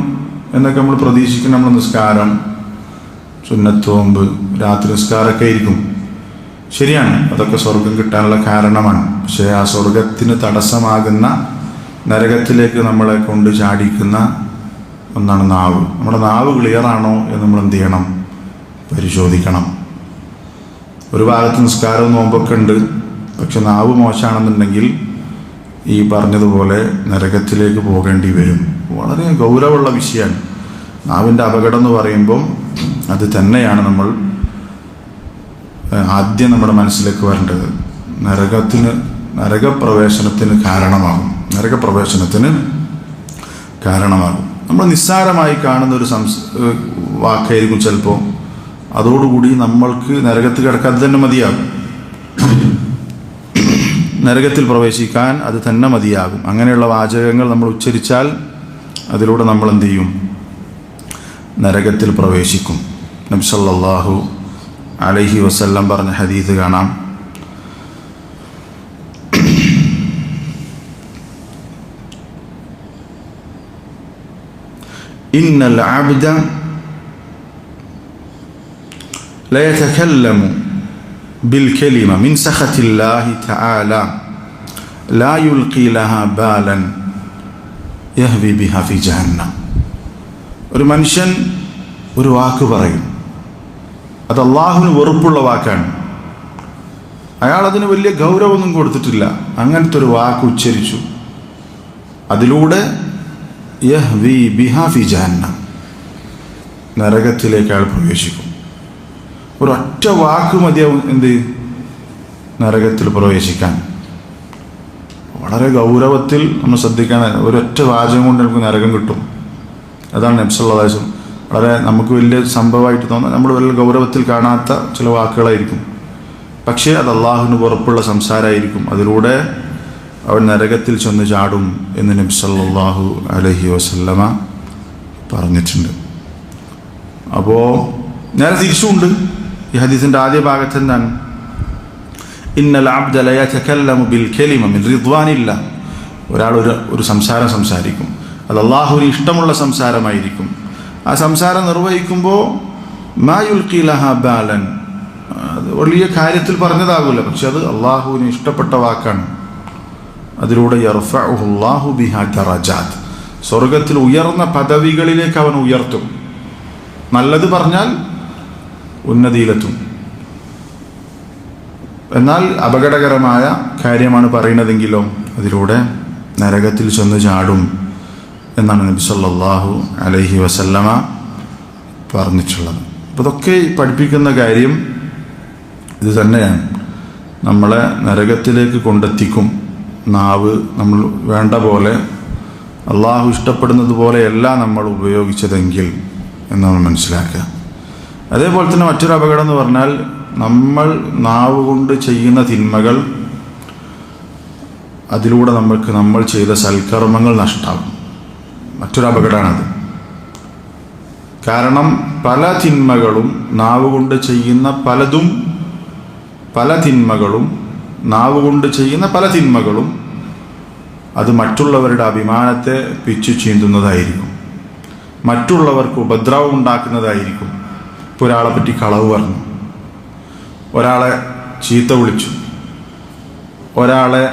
[SPEAKER 1] എന്നൊക്കെ നമ്മൾ പ്രതീക്ഷിക്കും. നമ്മൾ നിസ്കാരം, സുന്നത്ത് നോമ്പ്, രാത്രി നിസ്കാരമൊക്കെ ആയിരിക്കും. ശരിയാണ്, അതൊക്കെ സ്വർഗം കിട്ടാനുള്ള കാരണമാണ്. പക്ഷേ ആ സ്വർഗത്തിന് തടസ്സമാകുന്ന നരകത്തിലേക്ക് നമ്മളെ കൊണ്ട് ചാടിക്കുന്ന ഒന്നാണ് നാവ്. നമ്മുടെ നാവ് ക്ലിയറാണോ എന്ന് നമ്മൾ എന്ത് ചെയ്യണം? പരിശോധിക്കണം. ഒരു ഭാഗത്ത് നിസ്കാരവും നോമ്പൊക്കെ ഉണ്ട്, പക്ഷെ നാവ് മോശമാണെന്നുണ്ടെങ്കിൽ ഈ പറഞ്ഞതുപോലെ നരകത്തിലേക്ക് പോകേണ്ടി വരും. വളരെ ഗൗരവമുള്ള വിഷയമാണ് നാവിൻ്റെ അപകടം എന്ന് പറയുമ്പോൾ. അത് തന്നെയാണ് നമ്മൾ ആദ്യം നമ്മുടെ മനസ്സിലേക്ക് വരേണ്ടത്. നരകപ്രവേശനത്തിന് കാരണമാകും. നമ്മൾ നിസ്സാരമായി കാണുന്ന ഒരു വാക്കായിരിക്കും ചിലപ്പോൾ, അതോടുകൂടി നമ്മൾക്ക് നരകത്തിൽ കിടക്കാൻ അത് തന്നെ മതിയാകും. നരകത്തിൽ പ്രവേശിക്കാൻ അത് തന്നെ മതിയാകും. അങ്ങനെയുള്ള വാചകങ്ങൾ നമ്മൾ ഉച്ചരിച്ചാൽ അതിലൂടെ നമ്മൾ എന്ത് ചെയ്യും? നരകത്തിൽ പ്രവേശിക്കും. നബി സല്ലല്ലാഹു അലൈഹി വസല്ലം പറഞ്ഞ ഹദീസ് കാണാം. ഇന്നൽ അബ്ദ ലയതകല്ലമു ബിൽകലിമ മിൻ സഖത്തില്ലാഹി തആല ലാ യുൽഖി ലഹാ ബാലൻ യഹ്വി ബിഹാ ഫി ജഹന്നം. ഒരു മനുഷ്യൻ ഒരു വാക്ക് പറയും, അത് അള്ളാഹുവിന് വെറുപ്പുള്ള വാക്കാണ്. അയാൾ അതിന് വലിയ ഗൗരവമൊന്നും കൊടുത്തിട്ടില്ല. അങ്ങനത്തെ ഒരു വാക്ക് ഉച്ചരിച്ചു, അതിലൂടെ യഹ്വി ബിഹാ ഫി ജഹന്നം, നരകത്തിലേക്ക് അയാൾ പ്രവേശിക്കും. ഒരൊറ്റ വാക്ക് മതിയാവും എന്ത്? നരകത്തിൽ പ്രവേശിക്കാൻ. വളരെ ഗൗരവത്തിൽ നമ്മൾ ശ്രദ്ധിക്കാൻ. ഒരൊറ്റ വാചകം കൊണ്ട് നമുക്ക് നരകം കിട്ടും. അതാണ് നബി സല്ലല്ലാഹു അലൈഹി വസല്ലം വളരെ നമുക്ക് വലിയ സംഭവമായിട്ട് തോന്നുന്നത്, നമ്മൾ വലിയ ഗൗരവത്തിൽ കാണാത്ത ചില വാക്കുകളായിരിക്കും, പക്ഷേ അത് അള്ളാഹുവിന് പുറപ്പുള്ള സംസാരമായിരിക്കും. അതിലൂടെ അവൻ നരകത്തിൽ ചെന്ന് ചാടും എന്ന് നബി സല്ലല്ലാഹു അലൈഹി വസല്ലമ പറഞ്ഞിട്ടുണ്ട്. അപ്പോൾ നേരെ തിരിച്ചുണ്ട്. ഈ ഹദീസിൻ്റെ ആദ്യ ഭാഗത്ത് എന്താണ്? ഇന്നൽ അബ്ദ ല യതകല്ലമു ബിൽ കലിമ മിൻ റിദ്വാനില്ല. ഒരാൾ ഒരു സംസാരം സംസാരിക്കും, അത് അള്ളാഹുവിന് ഇഷ്ടമുള്ള സംസാരമായിരിക്കും. ആ സംസാരം നിർവഹിക്കുമ്പോൾ മാ യുൽഖി ലഹാ ബാലൻ, അത് വലിയ കാര്യത്തിൽ പറഞ്ഞതാകില്ല, പക്ഷെ അത് അള്ളാഹുവിന് ഇഷ്ടപ്പെട്ട വാക്കാണ്. അതിലൂടെ യർഫഉഹു അല്ലാഹു ബിഹാ ദറജാത്ത്, സ്വർഗത്തിൽ ഉയർന്ന പദവികളിലേക്ക് അവൻ ഉയർത്തും. നല്ലത് പറഞ്ഞാൽ ഉന്നതിയിലെത്തും. എന്നാൽ അപകടകരമായ കാര്യമാണ് പറയുന്നതെങ്കിലോ അതിലൂടെ നരകത്തിൽ ചെന്ന് ചാടും എന്നാണ് നബി സല്ലല്ലാഹു അലൈഹി വസല്ലമ പറഞ്ഞിട്ടുള്ളത്. അപ്പോൾ ഇതൊക്കെ പഠിപ്പിക്കുന്ന കാര്യം ഇത് തന്നെയാണ്. നമ്മളെ നരകത്തിലേക്ക് കൊണ്ടെത്തിക്കും. നാവ് നമ്മൾ വേണ്ട പോലെ അള്ളാഹു ഇഷ്ടപ്പെടുന്നത് പോലെയല്ല നമ്മൾ ഉപയോഗിച്ചതെങ്കിൽ എന്ന് നമ്മൾ മനസ്സിലാക്കുക. അതേപോലെ തന്നെ മറ്റൊരു അപകടം എന്ന് പറഞ്ഞാൽ നമ്മൾ നാവ് കൊണ്ട് ചെയ്യുന്ന തിന്മകൾ, അതിലൂടെ നമ്മൾ ചെയ്ത സൽക്കർമ്മങ്ങൾ നഷ്ടമാകും. മറ്റൊരു അപകടമാണത്. കാരണം പല തിന്മകളും നാവ് കൊണ്ട് ചെയ്യുന്ന പല തിന്മകളും അത് മറ്റുള്ളവരുടെ അഭിമാനത്തെ പിച്ചു ചീന്തുന്നതായിരിക്കും, മറ്റുള്ളവർക്ക് ഉപദ്രവം ഉണ്ടാക്കുന്നതായിരിക്കും. ഇപ്പോൾ ഒരാളെ പറ്റി കളവ് പറഞ്ഞു, ഒരാളെ ചീത്ത വിളിച്ചു, ഒരാളെ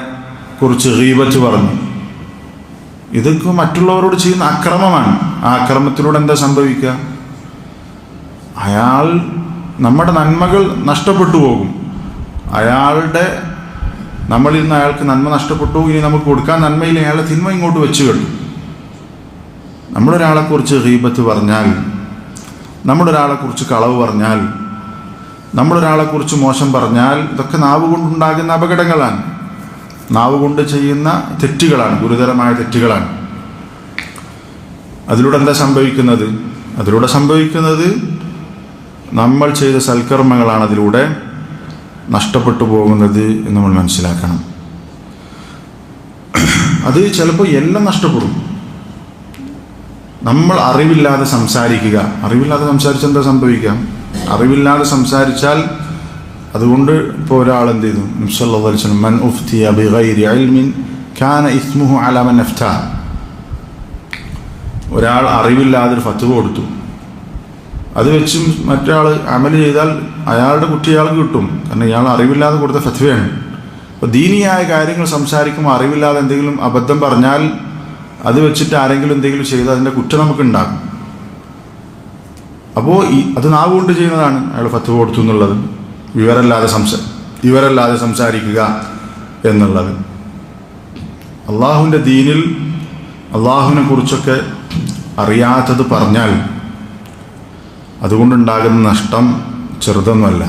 [SPEAKER 1] കുറിച്ച് ഗീബത്ത് പറഞ്ഞു, ഇതൊക്കെ മറ്റുള്ളവരോട് ചെയ്യുന്ന അക്രമമാണ്. ആ അക്രമത്തിലൂടെ എന്താ സംഭവിക്കുക? നമ്മുടെ നന്മകൾ നഷ്ടപ്പെട്ടു പോകും. നമ്മളിൽ നിന്ന് അയാൾക്ക് നന്മ നഷ്ടപ്പെട്ടു, ഇനി നമുക്ക് കൊടുക്കാൻ നന്മയിൽ അയാളെ തിന്മ ഇങ്ങോട്ട് വെച്ച് കിട്ടും. നമ്മളൊരാളെക്കുറിച്ച് ഗീബത്ത് പറഞ്ഞാൽ, നമ്മളൊരാളെക്കുറിച്ച് കളവ് പറഞ്ഞാൽ, നമ്മളൊരാളെക്കുറിച്ച് മോശം പറഞ്ഞാൽ, ഇതൊക്കെ നാവ് കൊണ്ടുണ്ടാകുന്ന അപകടങ്ങളാണ്, നാവ് കൊണ്ട് ചെയ്യുന്ന തെറ്റുകളാണ്, ഗുരുതരമായ തെറ്റുകളാണ്. അതിലൂടെ എന്താ സംഭവിക്കുന്നത്? അതിലൂടെ സംഭവിക്കുന്നത് നമ്മൾ ചെയ്ത സൽക്കർമ്മങ്ങളാണ് അതിലൂടെ നഷ്ടപ്പെട്ടു പോകുന്നത് എന്ന് നമ്മൾ മനസ്സിലാക്കണം. അത് ചിലപ്പോൾ എല്ലാം നഷ്ടപ്പെടും. നമ്മൾ അറിവില്ലാതെ സംസാരിക്കുക, അറിവില്ലാതെ സംസാരിച്ചാൽ എന്താ സംഭവിക്കാം? അറിവില്ലാതെ സംസാരിച്ചാൽ അതുകൊണ്ട് ഇപ്പോൾ ഒരാൾ എന്ത് ചെയ്തു? നബി സല്ലല്ലാഹു അലൈഹി വസല്ലം, മൻ ഉഫ്തിയ ബിഗൈരി ഇൽമിൻ കാന ഇസ്മുഹു അലാ മൻ അഫ്താ. ഒരാൾ അറിവില്ലാതെ ഒരു ഫത്വ കൊടുത്തു, അത് വെച്ചും മറ്റൊരാൾ അമല് ചെയ്താൽ അയാളുടെ കുട്ടി അയാൾക്ക് കിട്ടും. കാരണം ഇയാൾ അറിവില്ലാതെ കൊടുത്ത ഫത്വയാണ്. അപ്പോൾ ദീനിയായ കാര്യങ്ങൾ സംസാരിക്കുമ്പോൾ അറിവില്ലാതെ എന്തെങ്കിലും അബദ്ധം പറഞ്ഞാൽ അത് വെച്ചിട്ട് ആരെങ്കിലും എന്തെങ്കിലും ചെയ്താൽ അതിൻ്റെ കുറ്റം നമുക്കുണ്ടാകും. അപ്പോൾ അത് നാവ് കൊണ്ട് ചെയ്യുന്നതാണ്. അയാൾ ഫത്വ കൊടുത്തു എന്നുള്ളത്, വിവരല്ലാതെ സംസാരിക്കുക എന്നുള്ളത്. അള്ളാഹുവിൻ്റെ ദീനിൽ അള്ളാഹുവിനെ കുറിച്ചൊക്കെ അറിയാത്തത് പറഞ്ഞാൽ അതുകൊണ്ടുണ്ടാകുന്ന നഷ്ടം ചെറുതൊന്നുമല്ല,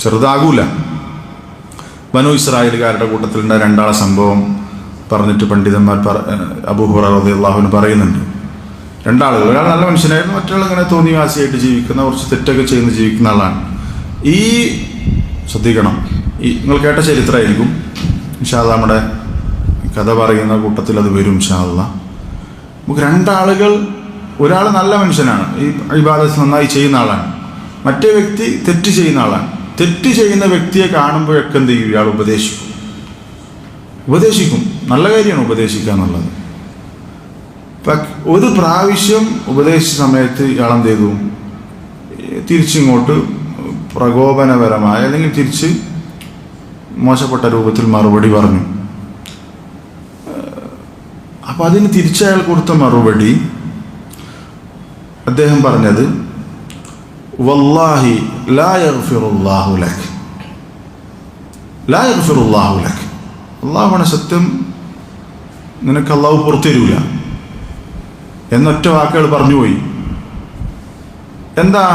[SPEAKER 1] ചെറുതാകൂല. ബനൂ ഇസ്രായേലുകാരുടെ കൂട്ടത്തിലുണ്ടായ രണ്ടാളെ സംഭവം പറഞ്ഞിട്ട് പണ്ഡിതന്മാർ അബൂ ഹുറൈറ റളിയല്ലാഹു അൻഹു പറയുന്നുണ്ട്. രണ്ടാളുകൾ, ഒരാൾ നല്ല മനുഷ്യനായിരുന്നു, മറ്റൊരാൾ ഇങ്ങനെ തോന്നിവാസിയായിട്ട് ജീവിക്കുന്ന, കുറച്ച് തെറ്റൊക്കെ ചെയ്യുന്ന ജീവിക്കുന്ന ആളാണ്. ശ്രദ്ധിക്കണം, നിങ്ങൾ കേട്ട ചരിത്രമായിരിക്കും. ഇൻഷാ അല്ലാഹ് നമ്മുടെ കഥ പറയുന്ന കൂട്ടത്തിൽ അത് വരും ഇൻഷാ അല്ലാഹ്. നമുക്ക് രണ്ടാളുകൾ, ഒരാൾ നല്ല മനുഷ്യനാണ്, ഈ ഇബാദത്ത് നന്നായി ചെയ്യുന്ന ആളാണ്, മറ്റേ വ്യക്തി തെറ്റ് ചെയ്യുന്ന ആളാണ്. തെറ്റ് ചെയ്യുന്ന വ്യക്തിയെ കാണുമ്പോഴൊക്കെ എന്ത് ചെയ്യും? ഇയാൾ ഉപദേശിക്കും. നല്ല കാര്യമാണ് ഉപദേശിക്കുക എന്നുള്ളത്. ഒരു പ്രാവശ്യം ഉപദേശിച്ച സമയത്ത് ഇയാൾ എന്ത് ചെയ്തു? തിരിച്ചിങ്ങോട്ട് പ്രകോപനപരമായ അല്ലെങ്കിൽ തിരിച്ച് മോശപ്പെട്ട രൂപത്തിൽ മറുപടി പറഞ്ഞു. അപ്പം അതിന് തിരിച്ചയാൾ കൊടുത്ത മറുപടി അദ്ദേഹം പറഞ്ഞത്, വല്ലാഹി ലാ യഗ്ഫിറുല്ലാഹു ലക്, ലാ യഗ്ഫിറുല്ലാഹു ലക്, അള്ളാഹുവാണ് സത്യം, നിനക്ക് അള്ളാഹു പുറത്തുതരൂല എന്നൊറ്റ വാക്കുകൾ പറഞ്ഞുപോയി. എന്താ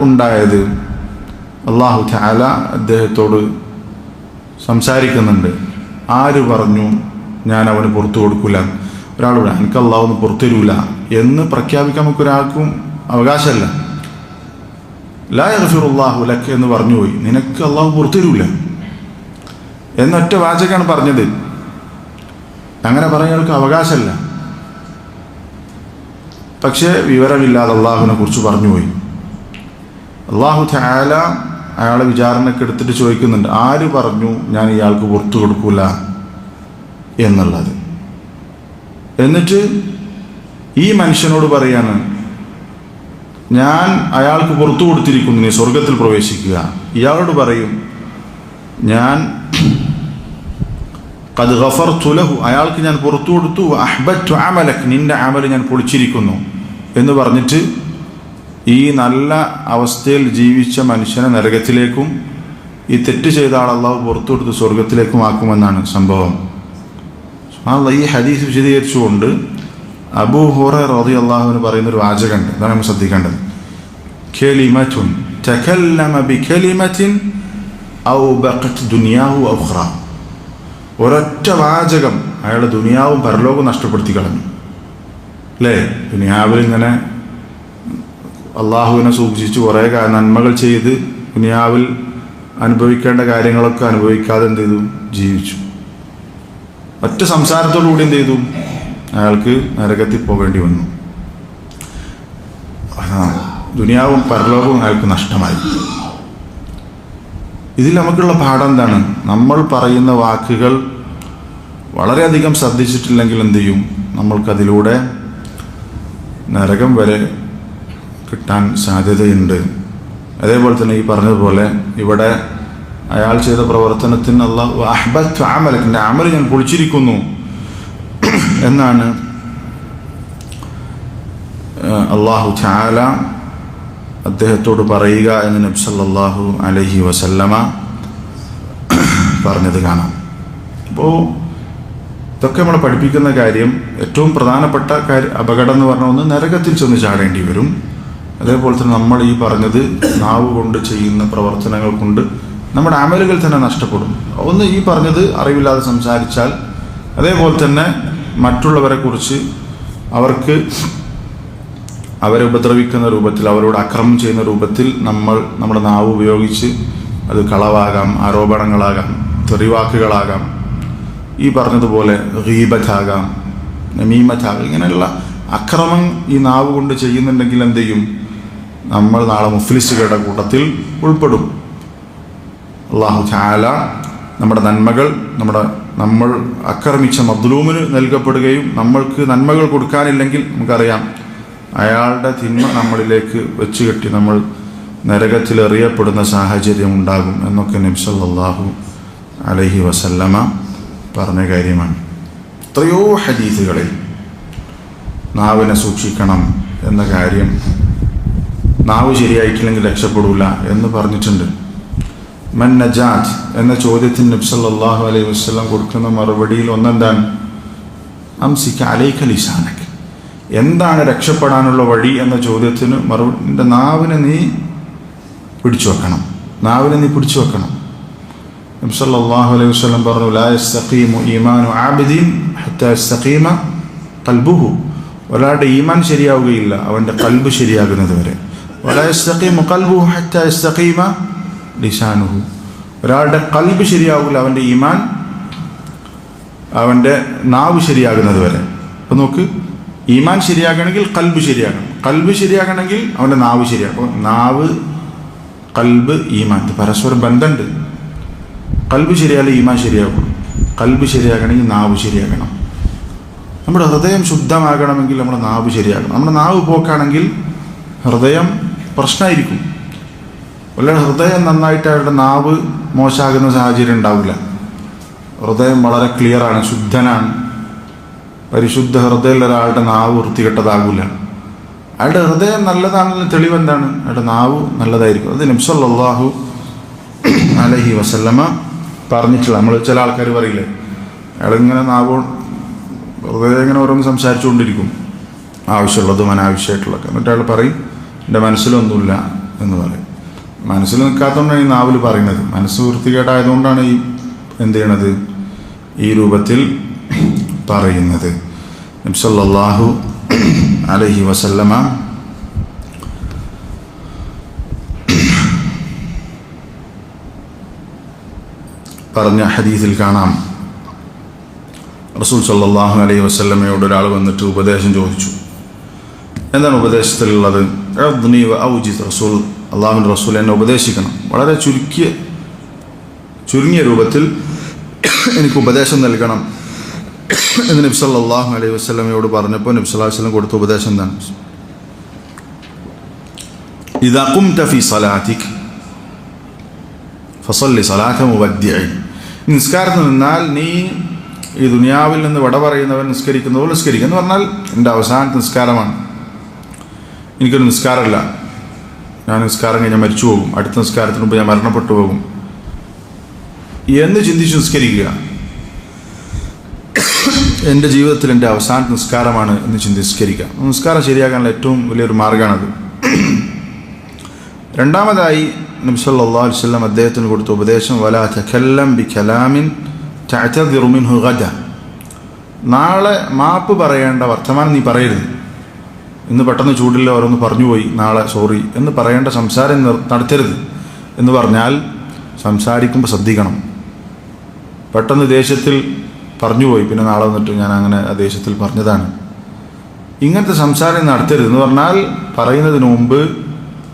[SPEAKER 1] ഉണ്ടായത്? അള്ളാഹു തആല അദ്ദേഹത്തോട് സംസാരിക്കുന്നുണ്ട്. ആര് പറഞ്ഞു ഞാൻ അവന് പുറത്തു കൊടുക്കില്ല? ഒരാളോട് എനിക്ക് അള്ളാഹു ഒന്നും പുറത്തുതരൂല എന്ന് പ്രഖ്യാപിക്കാൻ നമുക്കൊരാൾക്കും അവകാശമല്ല. ലാ യഗ്ഫിറുല്ലാഹു ലക എന്ന് പറഞ്ഞുപോയി, നിനക്ക് അള്ളാഹു പുറത്തുതരൂല എന്നൊറ്റ വാചകമാണ് പറഞ്ഞത്. അങ്ങനെ പറയാൾക്ക് അവകാശമല്ല. പക്ഷേ വിവരമില്ലാതെ അള്ളാഹുവിനെ കുറിച്ച് പറഞ്ഞുപോയി. അള്ളാഹു തആല അയാളെ വിചാരണയ്ക്ക് എടുത്തിട്ട് ചോദിക്കുന്നുണ്ട്, ആര് പറഞ്ഞു ഞാൻ ഇയാൾക്ക് പുറത്തു കൊടുക്കൂല എന്നുള്ളത്? എന്നിട്ട് ഈ മനുഷ്യനോട് പറയാണ്, ഞാൻ അയാൾക്ക് പുറത്തു കൊടുത്തിരിക്കുന്നു, നീ സ്വർഗത്തിൽ പ്രവേശിക്കുക. ഇയാളോട് പറയും, ഞാൻ ഖദ് ഗഫർതു ലഹു, അയാൾക്ക് ഞാൻ പുറത്തു കൊടുത്തു, അഹ്ബത്തു അമലക്, നിന്റെ അമൽ ഞാൻ പൊളിച്ചിരിക്കുന്നു എന്ന് പറഞ്ഞിട്ട് ഈ നല്ല അവസ്ഥയിൽ ജീവിച്ച മനുഷ്യനെ നരകത്തിലേക്കും ഈ തെറ്റ് ചെയ്ത ആൾ അള്ളാഹു പുറത്തു കൊടുത്ത് സ്വർഗത്തിലേക്കും ആക്കുമെന്നാണ് സംഭവം. ഈ ഹദീസ് വിശദീകരിച്ചുകൊണ്ട് അബൂ ഹുറൈറ റളിയല്ലാഹു പറയുന്നൊരു വാചകമുണ്ട്, അതാണ് നമ്മൾ ശ്രദ്ധിക്കേണ്ടത്. കലിമത്തുൻ തകല്ലമ ബികലിമത്തിൻ ഔ ബഖത് ദുനിയാഹു ഔ ഉഖ്റാ, ഒരൊറ്റ വാചകം അയാളുടെ ദുനിയാവും പരലോകവും നഷ്ടപ്പെടുത്തി കളഞ്ഞു. അല്ലേ? ദുനിയാവിൽ ഇങ്ങനെ അള്ളാഹുവിനെ സൂക്ഷിച്ച് കുറേ നന്മകൾ ചെയ്ത് ദുനിയാവിൽ അനുഭവിക്കേണ്ട കാര്യങ്ങളൊക്കെ അനുഭവിക്കാതെ എന്ത് ചെയ്തു? ജീവിച്ചു. ഒറ്റ സംസാരത്തോടുകൂടി എന്ത് ചെയ്തു? അയാൾക്ക് നരകത്തിൽ പോകേണ്ടി വന്നു. ദുനിയാവും പരലോകവും അയാൾക്ക് നഷ്ടമായി. ഇതിൽ നമുക്കുള്ള പാഠം എന്താണ്? നമ്മൾ പറയുന്ന വാക്കുകൾ വളരെയധികം ശ്രദ്ധിച്ചിട്ടില്ലെങ്കിൽ എന്ത് ചെയ്യും? നമ്മൾക്കതിലൂടെ നരകം വരെ കിട്ടാൻ സാധ്യതയുണ്ട്. അതേപോലെ തന്നെ ഈ പറഞ്ഞതുപോലെ ഇവിടെ അയാൾ ചെയ്ത പ്രവർത്തനത്തിന് അല്ലാഹു അഹ്ബത്തു അമലക്, എൻ്റെ അമൽ ഞാൻ പൊളിച്ചിരിക്കുന്നു എന്നാണ് അല്ലാഹു തആല അദ്ദേഹത്തോട് പറയുക എന്ന് നബി സല്ലല്ലാഹു അലൈഹി വസല്ലമ പറഞ്ഞത് കാണാം. അപ്പോൾ ഇതൊക്കെ നമ്മളെ പഠിപ്പിക്കുന്ന കാര്യം, ഏറ്റവും പ്രധാനപ്പെട്ട അപകടം എന്ന് പറഞ്ഞ ഒന്ന് നരകത്തിൽ ചെന്ന് ചാടേണ്ടി വരും. അതേപോലെ തന്നെ നമ്മൾ ഈ പറഞ്ഞത് നാവ് കൊണ്ട് ചെയ്യുന്ന പ്രവർത്തനങ്ങൾ കൊണ്ട് നമ്മുടെ അമലുകൾ തന്നെ നഷ്ടപ്പെടും. ഒന്ന് ഈ പറഞ്ഞത് അറിവില്ലാതെ സംസാരിച്ചാൽ, അതേപോലെ തന്നെ മറ്റുള്ളവരെ കുറിച്ച് അവരെ ഉപദ്രവിക്കുന്ന രൂപത്തിൽ, അവരോട് അക്രമം ചെയ്യുന്ന രൂപത്തിൽ നമ്മുടെ നാവ് ഉപയോഗിച്ച്, അത് കളവാകാം, ആരോപണങ്ങളാകാം, തെറിവാക്കുകളാകാം, ഈ പറഞ്ഞതുപോലെ ഗീബത്താകാം, നമീമത്താകാം, ഇങ്ങനെയുള്ള അക്രമം ഈ നാവ് കൊണ്ട് ചെയ്യുന്നുണ്ടെങ്കിൽ എന്ത് ചെയ്യും? നമ്മൾ നാളെ മുഫ്ലിസുകളുടെ കൂട്ടത്തിൽ ഉൾപ്പെടും. അല്ലാഹു തആല നമ്മുടെ നന്മകൾ നമ്മൾ ആക്രമിച്ച മദ്ലൂമിന് നൽകപ്പെടുകയും നമ്മൾക്ക് നന്മകൾ കൊടുക്കാനില്ലെങ്കിൽ നമുക്കറിയാം അയാളുടെ തിന്മ നമ്മളിലേക്ക് വെച്ച് കെട്ടി നമ്മൾ നരകത്തിൽ എറിയപ്പെടുന്ന സാഹചര്യം ഉണ്ടാകും എന്നൊക്കെ നബി സല്ലല്ലാഹു അലൈഹി വസല്ലമ പറഞ്ഞ കാര്യമാണ്. എത്രയോ ഹദീസുകളിൽ നാവിനെ സൂക്ഷിക്കണം എന്ന കാര്യം, നാവ് ശരിയായിട്ടില്ലെങ്കിൽ രക്ഷപ്പെടൂല എന്ന് പറഞ്ഞിട്ടുണ്ട്. മൻ നജാത്ത് എന്ന ചോദ്യത്തിന് നബി സല്ലല്ലാഹു അലൈഹി വസല്ലം കൊടുക്കുന്ന മറുപടിയിൽ ഒന്നെന്താണ്? അംസിക അലൈക ലിസാനക, എന്താണ് രക്ഷപ്പെടാനുള്ള വഴി എന്ന ചോദ്യത്തിന് മറുപടി, നിന്റെ നാവിനെ നീ പിടിച്ചു വെക്കണം. നബി സല്ലല്ലാഹു അലൈഹി വസല്ലം പറഞ്ഞു, ലാ യസ്തഖീമു ഈമാനു ആബിദിൻ ഹത്താ യസ്തഖീമ ഖൽബുഹു, ഒരാളുടെ ഈമാൻ ശരിയാവുകയില്ല അവൻ്റെ കൽബ് ശരിയാകുന്നത് വരെ. വലാ യസ്തഖീമു ഖൽബുഹു ഹത്താ യസ്തഖീമ ലിസാനുഹു, ഒരാളുടെ കൽബ് ശരിയാവില്ല, അവൻ്റെ ഈമാൻ, അവൻ്റെ നാവ് ശരിയാകുന്നത് വരെ. അപ്പം നോക്ക്, ഈമാൻ ശരിയാകണമെങ്കിൽ കൽബ് ശരിയാകണം, കൽബ് ശരിയാകണമെങ്കിൽ അവൻ്റെ നാവ് ശരിയാകും. അപ്പോൾ നാവ്, കൽബ്, ഈമാൻ പരസ്പരം ബന്ധമുണ്ട്. കൽബ് ശരിയായാലും ഈമാൻ ശരിയാകും. കൽബ് ശരിയാകണമെങ്കിൽ നാവ് ശരിയാകണം. നമ്മുടെ ഹൃദയം ശുദ്ധമാകണമെങ്കിൽ നമ്മുടെ നാവ് ശരിയാകണം. നമ്മുടെ നാവ് പോക്കാണെങ്കിൽ ഹൃദയം പ്രശ്നമായിരിക്കും. വല്ല ഹൃദയം നന്നായിട്ട് അവരുടെ നാവ് മോശമാകുന്ന സാഹചര്യം ഉണ്ടാവില്ല. ഹൃദയം വളരെ ക്ലിയറാണ്, ശുദ്ധനാണ്. പരിശുദ്ധ ഹൃദയമുള്ള ഒരാളുടെ നാവ് വൃത്തികെട്ടതാകില്ല. അയാളുടെ ഹൃദയം നല്ലതാണെന്ന് തെളിവെന്താണ്? അയാളുടെ നാവ് നല്ലതായിരിക്കും. അത് നബി സല്ലല്ലാഹു അലൈഹി വസല്ലമ പറഞ്ഞിട്ടുള്ള, നമ്മൾ ചില ആൾക്കാർ പറയില്ലേ, അയാളിങ്ങനെ നാവ് ഹൃദയം ഇങ്ങനെ ഓരോന്ന് സംസാരിച്ചുകൊണ്ടിരിക്കും, ആവശ്യമുള്ളതും അനാവശ്യമായിട്ടുള്ളതൊക്കെ. എന്നിട്ട് അയാൾ പറയും എൻ്റെ മനസ്സിലൊന്നുമില്ല എന്ന് പറയും. മനസ്സിൽ നിൽക്കാത്തതുകൊണ്ടാണ് ഈ നാവിൽ പറയുന്നത്. മനസ്സ് വൃത്തികേടായതുകൊണ്ടാണ് ഈ എന്ത് ചെയ്യണത്, ഈ രൂപത്തിൽ പറയുന്നത്. നബി സല്ലല്ലാഹു അലൈഹി വസല്ലമ പറഞ്ഞ ഹദീസിൽ കാണാം, റസൂൽ സല്ലല്ലാഹു അലൈഹി വസല്ലമയോട് ഒരാൾ വന്നിട്ട് ഉപദേശം ചോദിച്ചു. എന്താണ് ഉപദേശത്തിലുള്ളത്? റസൂൽ, അള്ളാഹുവിൻ്റെ റസൂൽ എന്നെ ഉപദേശിക്കണം, വളരെ ചുരുങ്ങിയ രൂപത്തിൽ എനിക്ക് ഉപദേശം നൽകണം എന്ന് നബി സല്ലല്ലാഹു അലൈഹി വസല്ലമയോട് പറഞ്ഞപ്പോൾ നബി സല്ലല്ലാഹു അലൈഹി വസല്ലം കൊടുത്ത ഉപദേശം എന്താണ്? ഇദാ ഖുംത ഫീ സലാതിക ഫസല്ലി സലാത മുവദ്ദിഇൻ. നിസ്കാരത്തിൽ നിന്നാൽ നീ ഈ ദുനിയാവിൽ നിന്ന് വിട പറയുന്നവൻ നിസ്കരിക്കുന്ന പോലെ നിസ്കരിക്കുക. എന്ന് പറഞ്ഞാൽ എൻ്റെ അവസാനത്തെ നിസ്കാരമാണ്, എനിക്കൊരു നിസ്കാരമല്ല, ഞാൻ നിസ്കാരം കഴിഞ്ഞാൽ മരിച്ചു പോകും, അടുത്ത നിസ്കാരത്തിന് മുമ്പ് ഞാൻ മരണപ്പെട്ടു പോകും എന്ന് ചിന്തിച്ച് നിസ്കരിക്കുക. എൻ്റെ ജീവിതത്തിൽ എൻ്റെ അവസാനത്തെ നിസ്കാരമാണ് എന്ന് ചിന്തിസ്കരിക്കുക. നിസ്കാരം ശരിയാക്കാനുള്ള ഏറ്റവും വലിയൊരു മാർഗ്ഗമാണത്. രണ്ടാമതായി നബി സല്ലല്ലാഹു അലൈഹി വസല്ലം അദ്ദേഹത്തിന് കൊടുത്ത ഉപദേശം, വലാ തകല്ലം ബികലാമിൻ തഅതദിറു മിൻഹു ഗദ. നാളെ മാപ്പ് പറയേണ്ട വർത്തമാനം നീ പറയരുത്. ഇന്ന് പെട്ടെന്ന് ചൂടിൽ ഓരോന്ന് പറഞ്ഞുപോയി, നാളെ സോറി എന്ന് പറയേണ്ട സംസാരം നടത്തരുത്. എന്ന് പറഞ്ഞാൽ സംസാരിക്കുമ്പോൾ ശ്രദ്ധിക്കണം. പെട്ടെന്ന് ദേഷ്യത്തിൽ പറഞ്ഞുപോയി, പിന്നെ നാളെ വന്നിട്ട് ഞാൻ അങ്ങനെ ആ ദേഷ്യത്തിൽ പറഞ്ഞതാണ്, ഇങ്ങനത്തെ സംസാരം നടത്തരുത്. എന്ന് പറഞ്ഞാൽ പറയുന്നതിന് മുമ്പ്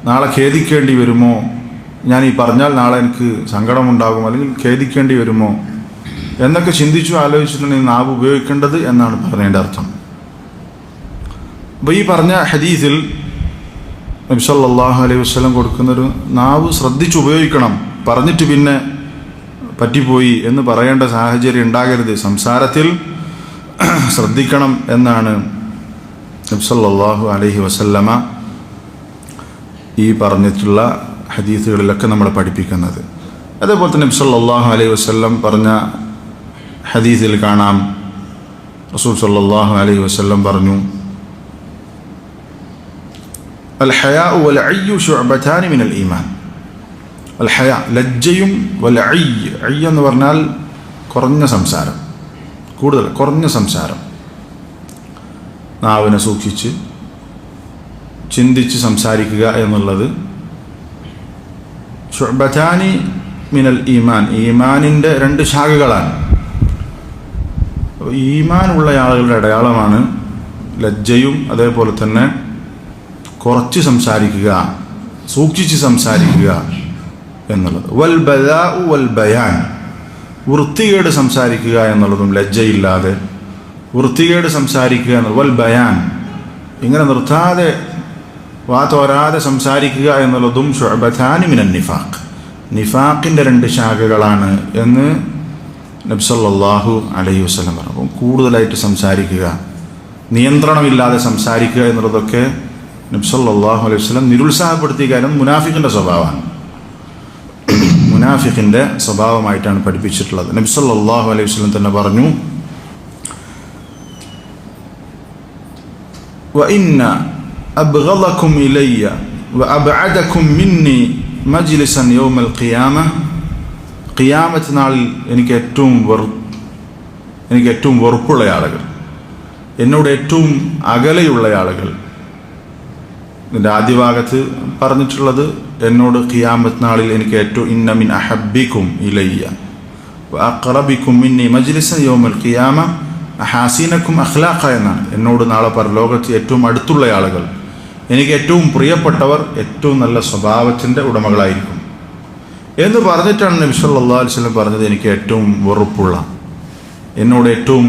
[SPEAKER 1] നാളെ ഖേദിക്കേണ്ടി വരുമോ, ഞാൻ ഈ പറഞ്ഞാൽ നാളെ എനിക്ക് സങ്കടമുണ്ടാകും അല്ലെങ്കിൽ ഖേദിക്കേണ്ടി വരുമോ എന്നൊക്കെ ചിന്തിച്ചു ആലോചിച്ചിട്ടാണ് ഈ നാവ് ഉപയോഗിക്കേണ്ടത് എന്നാണ് പറഞ്ഞതിൻ്റെ അർത്ഥം. അപ്പോൾ ഈ പറഞ്ഞ ഹദീസിൽ നബി സല്ലല്ലാഹു അലൈഹി വസല്ലം കൊടുക്കുന്നൊരു നാവ് ശ്രദ്ധിച്ച് ഉപയോഗിക്കണം. പറഞ്ഞിട്ട് പിന്നെ പറ്റിപ്പോയി എന്ന് പറയേണ്ട സാഹചര്യം ഉണ്ടാകരുത്, സംസാരത്തിൽ ശ്രദ്ധിക്കണം എന്നാണ് നബി സല്ലല്ലാഹു അലൈഹി വസല്ലമ ഈ പറഞ്ഞിട്ടുള്ള ഹദീസുകളിലൊക്കെ നമ്മളെ പഠിപ്പിക്കുന്നത്. അതേപോലെ തന്നെ നബി സല്ലല്ലാഹു അലൈഹി വസല്ലം പറഞ്ഞ ഹദീസിൽ കാണാം, റസൂൽ സല്ലല്ലാഹു അലൈഹി വസല്ലം പറഞ്ഞു, അൽ ഹയാഉ വൽ അയ്യു ശുഅബതാനി മിനൽ ഈമാൻ. അൽ ഹയാ ലജ്ജയും, വൽ അയ്യ് എന്ന് പറഞ്ഞാൽ കുറഞ്ഞ സംസാരം, കൂടുതൽ കുറഞ്ഞ സംസാരം, നാവിനെ സൂക്ഷിച്ച് ചിന്തിച്ച് സംസാരിക്കുക എന്നുള്ളത് ശുഅബതാനി മിനൽ ഈമാൻ, ഈമാനിൻ്റെ രണ്ട് ശാഖകളാണ്. ഈമാനുള്ള ആളുകളുടെ അടയാളമാണ് ലജ്ജയും അതേപോലെ തന്നെ കുറച്ച് സംസാരിക്കുക, സൂക്ഷിച്ച് സംസാരിക്കുക എന്നുള്ളത്. വൽ ബദാഉ വൽ ബയാൻ, വൃത്തികേട് സംസാരിക്കുക എന്നുള്ളതും ലജ്ജയില്ലാതെ വൃത്തികേട് സംസാരിക്കുക എന്നുള്ളത്. വൽ ബയാൻ, ഇങ്ങനെ നിർത്താതെ വാതോരാതെ സംസാരിക്കുക എന്നുള്ളതും ശുഅബതാനി മിനൻ നിഫാഖ്, നിഫാഖിൻ്റെ രണ്ട് ശാഖകളാണ് എന്ന് നബി സല്ലല്ലാഹു അലൈഹി വസല്ലം പറഞ്ഞു. അപ്പം കൂടുതലായിട്ട് സംസാരിക്കുക, നിയന്ത്രണമില്ലാതെ സംസാരിക്കുക എന്നുള്ളതൊക്കെ നബി സല്ലല്ലാഹു അലൈഹി വസല്ലം നിരുത്സാഹപ്പെടുത്തിയ കാര്യം മുനാഫിഖിൻ്റെ സ്വഭാവമാണ്, മുനാഫിഖിൻ്റെ സ്വഭാവമായിട്ടാണ് പഠിപ്പിച്ചിട്ടുള്ളത്. നബി സല്ലല്ലാഹു അലൈഹി വസല്ലം തന്നെ പറഞ്ഞു, വഇന്ന അബ്ഗളകും ഇലയ്യ വഅബ്അദകും മിന്നി മജ്ലിസൻ യൗമൽ ഖിയാമ, ഖിയാമത്ത് നാളിൽ എനിക്ക് ഏറ്റവും വെറുപ്പുള്ള ആളുകൾ, എന്നോട് ഏറ്റവും അകലെയുള്ള ആളുകൾ. ഇതിൻ്റെ ആദ്യ ഭാഗത്ത് പറഞ്ഞിട്ടുള്ളത് എന്നോട് ഖിയാമത്ത് നാളിൽ എനിക്ക് ഏറ്റവും, ഇന്ന മിൻ അഹബ്ബിക്കും ഇലയ്യ വഅഖറബിക്കും മിന്നി മജ്ലിസൻ യൗമൽ ഖിയാമ അഹാസിനക്കും അഖ്ലാഖ എന്നാണ്. എന്നോട് നാളെ പരലോകത്ത് ഏറ്റവും അടുത്തുള്ള ആളുകൾ, എനിക്ക് ഏറ്റവും പ്രിയപ്പെട്ടവർ ഏറ്റവും നല്ല സ്വഭാവത്തിൻ്റെ ഉടമകളായിരിക്കും എന്ന് പറഞ്ഞിട്ടാണ് നബി സല്ലല്ലാഹു അലൈഹി വസല്ലം പറഞ്ഞത് എനിക്ക് ഏറ്റവും വെറുപ്പുള്ള, എന്നോട് ഏറ്റവും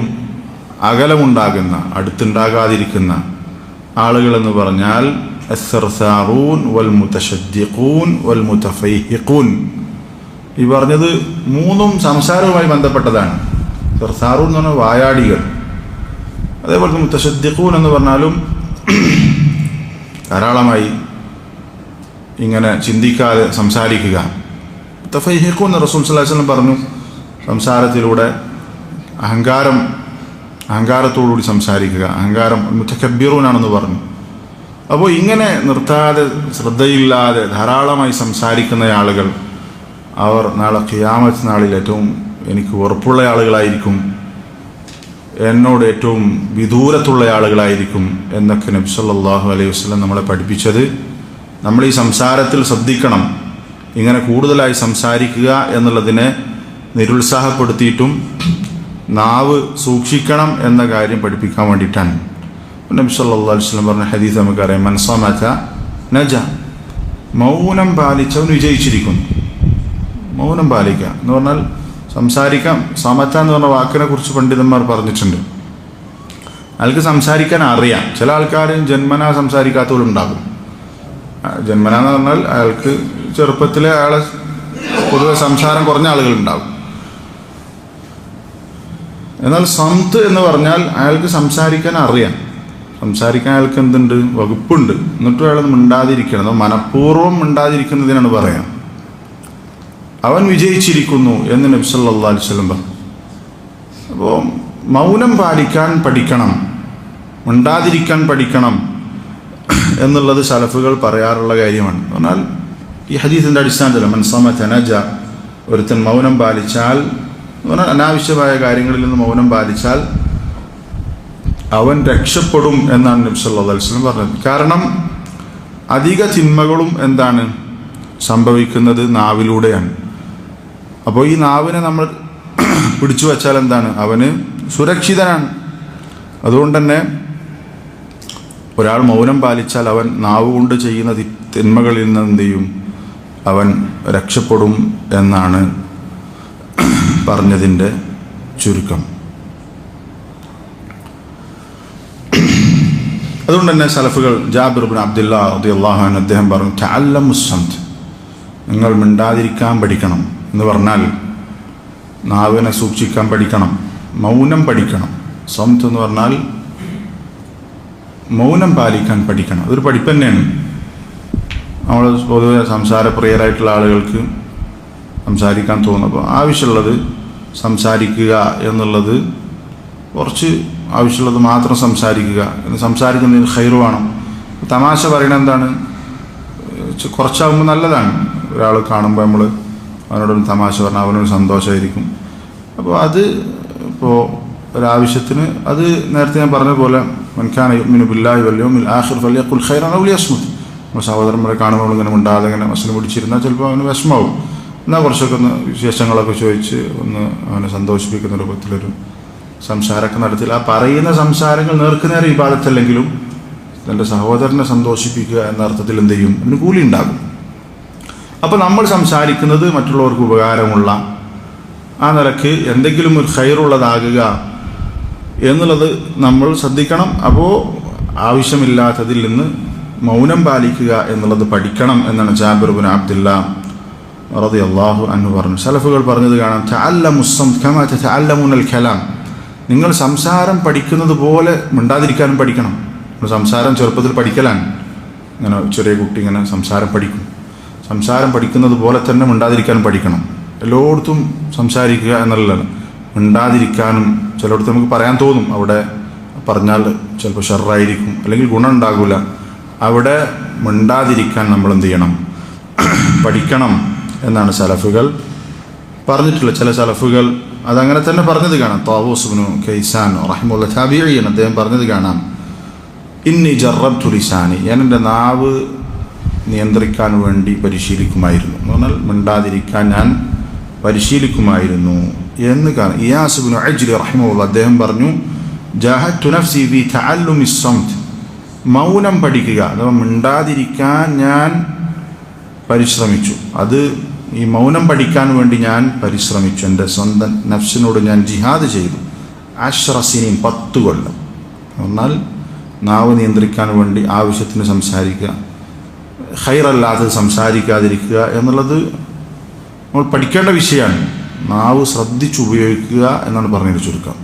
[SPEAKER 1] അകലമുണ്ടാകുന്ന, അടുത്തുണ്ടാകാതിരിക്കുന്ന ആളുകളെന്ന് പറഞ്ഞാൽ അസ്സർസാറൂൻ വൽ മുതശദ്ദിഖൂൻ വൽ മുതഫൈഹിഖൂൻ. ഈ പറഞ്ഞത് മൂന്നും സംസാരവുമായി ബന്ധപ്പെട്ടതാണ്. സർസാറൂൻ എന്ന് പറഞ്ഞാൽ വായാടികൾ, അതേപോലെ മുതശദ്ദിഖൂൻ എന്ന് പറഞ്ഞാലും ധാരാളമായി ഇങ്ങനെ ചിന്തിക്കാതെ സംസാരിക്കുക. മുതഫൈഹിഖൂൻ എന്ന് റസൂൽ സ്വല്ലല്ലാഹു അലൈഹി വസല്ലം പറഞ്ഞു, സംസാരത്തിലൂടെ അഹങ്കാരത്തോടുകൂടി സംസാരിക്കുക, അഹങ്കാരം മുതകബ്ബിറൂനാണെന്ന് പറഞ്ഞു. അപ്പോൾ ഇങ്ങനെ നിർത്താതെ ശ്രദ്ധയില്ലാതെ ധാരാളമായി സംസാരിക്കുന്ന ആളുകൾ അവർ നാളെ ഖിയാമത്ത് നാളിൽ ഏറ്റവും എനിക്ക് ഉറപ്പുള്ള ആളുകളായിരിക്കും എന്നോട് ഏറ്റവും വിദൂരത്തുള്ള ആളുകളായിരിക്കും എന്നൊക്കെ നബി സല്ലല്ലാഹു അലൈഹി വസല്ലം നമ്മളെ പഠിപ്പിച്ചത്. നമ്മൾ ഈ സംസാരത്തിൽ ശ്രദ്ധിക്കണം. ഇങ്ങനെ കൂടുതലായി സംസാരിക്കുക എന്നുള്ളതിനെ നിരുത്സാഹപ്പെടുത്തിയിട്ടും നാവ് സൂക്ഷിക്കണം എന്ന കാര്യം പഠിപ്പിക്കാൻ വേണ്ടിയിട്ടാണ്. നബി സല്ലല്ലാഹു അലൈഹി വസല്ലം പറഞ്ഞ ഹദീസ് നമുക്കറിയാം, മൻ സമത നജ, മൗനം പാലിച്ചവൻ വിജയിച്ചിരിക്കുന്നു. മൗനം പാലിക്കുക എന്ന് പറഞ്ഞാൽ സംസാരിക്കാം. സമത എന്ന് പറഞ്ഞ വാക്കിനെ കുറിച്ച് പണ്ഡിതന്മാർ പറഞ്ഞിട്ടുണ്ട്. അയാൾക്ക് സംസാരിക്കാൻ അറിയാം. ചില ആൾക്കാർ ജന്മനാ സംസാരിക്കാത്തവരുണ്ടാകും. ജന്മന എന്ന് പറഞ്ഞാൽ അയാൾക്ക് ചെറുപ്പത്തിലെ അയാളെ പൊതുവെ സംസാരം കുറഞ്ഞ ആളുകളുണ്ടാകും. എന്നാൽ സംത്ത് എന്ന് പറഞ്ഞാൽ അയാൾക്ക് സംസാരിക്കാൻ അറിയാം. സംസാരിക്കാൻ അയാൾക്ക് എന്തുണ്ട്, വകുപ്പുണ്ട്. എന്നിട്ടും അയാൾ മിണ്ടാതിരിക്കണം. മനഃപൂർവ്വം മിണ്ടാതിരിക്കുന്നതിനാണ് പറയാം. അവൻ വിജയിച്ചിരിക്കുന്നു എന്ന് നബി സല്ലല്ലാഹു അലൈഹി വസല്ലം പറഞ്ഞു. അപ്പോൾ മൗനം പാലിക്കാൻ പഠിക്കണം, മിണ്ടാതിരിക്കാൻ പഠിക്കണം എന്നുള്ളത് സലഫുകൾ പറയാറുള്ള കാര്യമാണ്. എന്നാൽ ഈ ഹദീസിൻ്റെ അടിസ്ഥാനത്തിൽ മൻ സമത നജ, ഒരുത്തൻ മൗനം പാലിച്ചാൽ, അനാവശ്യമായ കാര്യങ്ങളിൽ നിന്ന് മൗനം പാലിച്ചാൽ അവൻ രക്ഷപ്പെടും എന്നാണ് നബി സല്ലല്ലാഹു അലൈഹി വസല്ലം പറഞ്ഞത്. കാരണം അധിക തിന്മകളും എന്താണ് സംഭവിക്കുന്നത് നാവിലൂടെയാണ്. അപ്പോൾ ഈ നാവിനെ നമ്മൾ പിടിച്ചു വച്ചാൽ എന്താണ്, അവന് സുരക്ഷിതനാണ്. അതുകൊണ്ട് തന്നെ ഒരാൾ മൗനം പാലിച്ചാൽ അവൻ നാവ് കൊണ്ട് ചെയ്യുന്ന തിന്മകളിൽ നിന്ന് എന്ത് ചെയ്യും, അവൻ രക്ഷപ്പെടും എന്നാണ് പറഞ്ഞതിൻ്റെ ചുരുക്കം. അതുകൊണ്ട് തന്നെ സലഫുകൾ, ജാബിർ ഇബ്നു അബ്ദുല്ലാ റളിയല്ലാഹു അൻഹു അദ്ദേഹം പറഞ്ഞു, തഅല്ലമു സംത്, നിങ്ങൾ മിണ്ടാതിരിക്കാൻ പഠിക്കണം എന്ന് പറഞ്ഞാൽ നാവിനെ സൂക്ഷിക്കാൻ പഠിക്കണം, മൗനം പഠിക്കണം. സംത് എന്ന് പറഞ്ഞാൽ മൗനം പാലിക്കാൻ പഠിക്കണം. അതൊരു പഠിപ്പ് തന്നെയാണ്. നമ്മൾ പൊതുവെ സംസാരപ്രിയരായിട്ടുള്ള ആളുകൾക്ക് സംസാരിക്കാൻ തോന്നും. അപ്പോൾ ആവശ്യമുള്ളത് സംസാരിക്കുക എന്നുള്ളത്, കുറച്ച് ആവശ്യമുള്ളത് മാത്രം സംസാരിക്കുക. സംസാരിക്കുന്നതിന് ഖൈറ് വേണം. തമാശ പറയണത് എന്താണ്, കുറച്ചാകുമ്പോൾ നല്ലതാണ്. ഒരാൾ കാണുമ്പോൾ നമ്മൾ അവനോടൊരു തമാശ പറഞ്ഞാൽ അവനൊരു സന്തോഷമായിരിക്കും. അപ്പോൾ അത് ഇപ്പോൾ ഒരാവശ്യത്തിന്, അത് നേരത്തെ ഞാൻ പറഞ്ഞ പോലെ മൻ കാന യുഅ്മിനു ബില്ലാഹി വൽ യൗമിൽ ആഖിർ ഫലിയഖുൽ ഖൈറൻ ഔ ലിയസ്മുത്. നമ്മൾ സഹോദരന്മാരെ കാണുമ്പോൾ നമ്മളിങ്ങനെ മിണ്ടാതെ ഇങ്ങനെ മസ്ലിം പിടിച്ചിരുന്നാൽ ചിലപ്പോൾ അവന് വിഷമാവും. എന്നാൽ കുറച്ചൊക്കെ ഒന്ന് വിശേഷങ്ങളൊക്കെ ചോദിച്ച് ഒന്ന് അവനെ സന്തോഷിപ്പിക്കുന്ന രൂപത്തിലൊരു സംസാരമൊക്കെ നടത്തില്ല. ആ പറയുന്ന സംസാരങ്ങൾ നേർക്കുനേരെ ഇബാദത്തല്ലെങ്കിലും തൻ്റെ സഹോദരനെ സന്തോഷിപ്പിക്കുക എന്ന അർത്ഥത്തിൽ എന്ത് ചെയ്യും, അതിന് കൂലി ഉണ്ടാകും. അപ്പോൾ നമ്മൾ സംസാരിക്കുന്നത് മറ്റുള്ളവർക്ക് ഉപകാരമുള്ള, ആ നിലക്ക് എന്തെങ്കിലും ഒരു ഖൈറുള്ളതാകുക എന്നുള്ളത് നമ്മൾ ശ്രദ്ധിക്കണം. അപ്പോൾ ആവശ്യമില്ലാത്തതിൽ നിന്ന് മൗനം പാലിക്കുക എന്നുള്ളത് പഠിക്കണം എന്നാണ് ജാബിർ ഇബ്നു അബ്ദുല്ലാ റളിയല്ലാഹു അൻഹു പറഞ്ഞു. സലഫുകൾ പറഞ്ഞത് കാണാം, തഅല്ലമു സംത് കമാ തതഅല്ലമുനൽ കലാം, നിങ്ങൾ സംസാരം പഠിക്കുന്നത് പോലെ മിണ്ടാതിരിക്കാനും പഠിക്കണം. സംസാരം ചെറുപ്പത്തിൽ പഠിക്കലാണ്. ഇങ്ങനെ ചെറിയ കുട്ടി ഇങ്ങനെ സംസാരം പഠിക്കും. സംസാരം പഠിക്കുന്നത് പോലെ തന്നെ മിണ്ടാതിരിക്കാനും പഠിക്കണം. എല്ലായിടത്തും സംസാരിക്കുക എന്നുള്ളതാണ്. മിണ്ടാതിരിക്കാനും ചിലയിടത്ത് നമുക്ക് പറയാൻ തോന്നും, അവിടെ പറഞ്ഞാൽ ചിലപ്പോൾ ഷർറായിരിക്കും, അല്ലെങ്കിൽ ഗുണം ഉണ്ടാകില്ല. അവിടെ മിണ്ടാതിരിക്കാൻ നമ്മൾ എന്ത് ചെയ്യണം, പഠിക്കണം എന്നാണ് സലഫുകൾ പറഞ്ഞിട്ടുള്ളത്. ചില സലഫുകൾ അതങ്ങനെ തന്നെ പറഞ്ഞത് കാണാം. താവൂസ് ഇബ്നു കൈസാൻ റഹിമഹുല്ലാഹ് താബിഈൻ അദ്ദേഹം പറഞ്ഞത് കാണാം, ഇന്നി ജറബ്തു ലിസാനി, ഞാൻ എൻ്റെ നാവ് നിയന്ത്രിക്കാൻ വേണ്ടി പരിശീലിക്കുമായിരുന്നു. എന്ന് പറഞ്ഞാൽ മിണ്ടാതിരിക്കാൻ ഞാൻ പരിശീലിക്കുമായിരുന്നു എന്ന് കാണാം. ഇയാസ് ഇബ്നു അജ്ലി റഹിമഹുല്ലാഹ് അദ്ദേഹം പറഞ്ഞു, ജാഹദ്തു നഫ്സി ഫീ തഅല്ലുമി സംത്, മൗനം പഠിക്കുക അഥവാ മിണ്ടാതിരിക്കാൻ ഞാൻ പരിശ്രമിച്ചു. അത് ഈ മൗനം പഠിക്കാൻ വേണ്ടി ഞാൻ പരിശ്രമിച്ചു. എൻ്റെ സ്വന്തം നഫ്സിനോട് ഞാൻ ജിഹാദ് ചെയ്തു. 10 സിനീൻ, 10 കൊല്ലം. എന്നാൽ നാവ് നിയന്ത്രിക്കാൻ വേണ്ടി ആവശ്യത്തിന് സംസാരിക്കുക, ഖൈറല്ലാതെ സംസാരിക്കാതിരിക്കുക എന്നുള്ളത് നമ്മൾ പഠിക്കേണ്ട വിഷയമാണ്. നാവ് ശ്രദ്ധിച്ചുപയോഗിക്കുക എന്നാണ് പറഞ്ഞതിന് ചുരുക്കം.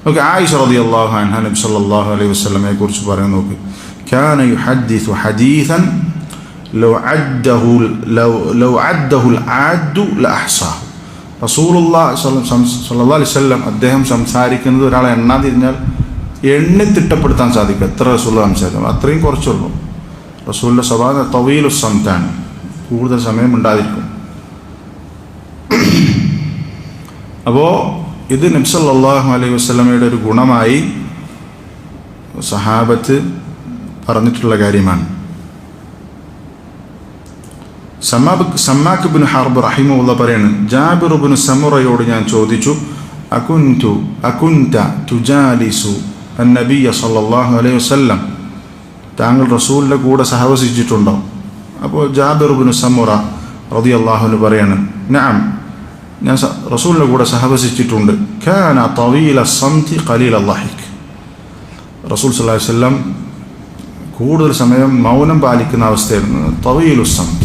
[SPEAKER 1] ഓക്കെ, ആയിഷ റളിയല്ലാഹു അൻഹ നബി സല്ലല്ലാഹു അലൈഹി വസല്ലമയെ കുറിച്ച് പറയുന്നത് നോക്ക്, കാന യുഹദ്ദിസു ഹദീസൻ ലൗ അദ്ദഹുൽ ആദ്ദു ലഅഹ്സാഹു. റസൂലുള്ളാഹി സ്വല്ലല്ലാഹു അലൈഹി വസല്ലം അദ്ദേഹം സംസാരിക്കുന്നത് ഒരാളെ എണ്ണാൻ തിരിഞ്ഞാൽ എണ്ണി തിട്ടപ്പെടുത്താൻ സാധിക്കും. എത്ര റസൂൽ സംസാരിക്കും അത്രയും കുറച്ചുള്ളൂ. റസൂലിൻ്റെ സ്വഭാവം തവീലു സംതാണ്, കൂടുതൽ സമയം ഉണ്ടായിരിക്കും. അപ്പോൾ ഇത് നബി സല്ലല്ലാഹു അലൈഹി വസല്ലമയുടെ ഒരു ഗുണമായി സഹാബത്ത് പറഞ്ഞിട്ടുള്ള കാര്യമാണ്. സമ്മാക്ക് ഇബ്നു ഹർബ് റഹിമഹുള്ള പറയാണ്, ജാബിർ ഇബ്നു സമുറയോട് ഞാൻ ചോദിച്ചു, അകുൻത തുജാലിസു അന്നബിയ സല്ലല്ലാഹു അലൈഹി വസല്ലം, താങ്കൾ റസൂലിൻ്റെ കൂടെ സഹവസിച്ചിട്ടുണ്ടോ? അപ്പോൾ ജാബിർ ഇബ്നു സമുറ റളിയല്ലാഹു അൻഹു പറയാണ്, നഅം, ഞാൻ റസൂലിൻ്റെ കൂടെ സഹവസിച്ചിട്ടുണ്ട്. കാന തവീല സംതി ഖലീല ളഹിക്, റസൂൽ സല്ലല്ലാഹു അലൈഹി വസല്ലം കൂടുതൽ സമയം മൗനം പാലിക്കുന്ന അവസ്ഥയായിരുന്നു, തവീലു സംത്.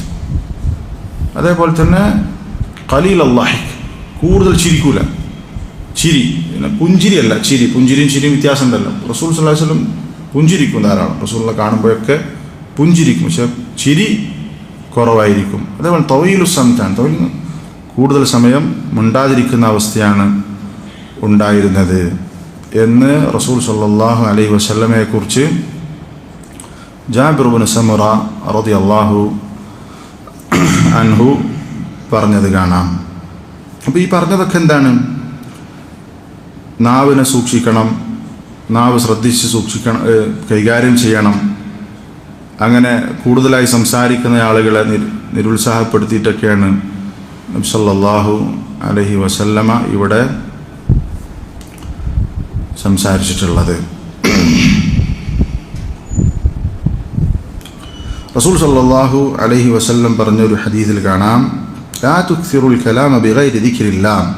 [SPEAKER 1] അതേപോലെ തന്നെ ഖലീല ളഹിക്, കൂടുതൽ ചിരിക്കൂല. ചിരി, പുഞ്ചിരിയല്ല, ചിരി. പുഞ്ചിരിയും ചിരിയും വ്യത്യാസം ഉണ്ടല്ലോ. റസൂൽ സല്ലല്ലാഹു അലൈഹി വസല്ലം പുഞ്ചിരിക്കും ധാരാളം, റസൂലിനെ കാണുമ്പോഴൊക്കെ പുഞ്ചിരിക്കും, പക്ഷെ ചിരി കുറവായിരിക്കും. അതേപോലെ തവീലു സംതാണ്, തവീൽ കൂടുതൽ സമയം മിണ്ടാതിരിക്കുന്ന അവസ്ഥയാണ് ഉണ്ടായിരുന്നത് എന്ന് റസൂൽ സല്ലല്ലാഹു അലൈഹി വസല്ലമയെ കുറിച്ച് ജാബിർ ഇബ്നു സമുറ റളിയല്ലാഹു അൻഹു പറഞ്ഞത് കാണാം. അപ്പോൾ ഈ പറഞ്ഞതൊക്കെ എന്താണ്? നാവിനെ സൂക്ഷിക്കണം, നാവ് ശ്രദ്ധിച്ച് സൂക്ഷിക്കണം, കൈകാര്യം ചെയ്യണം. അങ്ങനെ കൂടുതലായി സംസാരിക്കുന്ന ആളുകളെ നിരുത്സാഹപ്പെടുത്തിയിട്ടൊക്കെയാണ് നബി സല്ലല്ലാഹു അലൈഹി വസല്ലമ ഇവിടെ സംസാരിച്ചിട്ടുള്ളത്. റസൂൽ സല്ലല്ലാഹു അലൈഹി വസല്ലം പറഞ്ഞൊരു ഹദീസിൽ കാണാം, ലാ തുക്സിറുൽ കലാമ ബിഗൈരി ദിക്രില്ലാഹ്,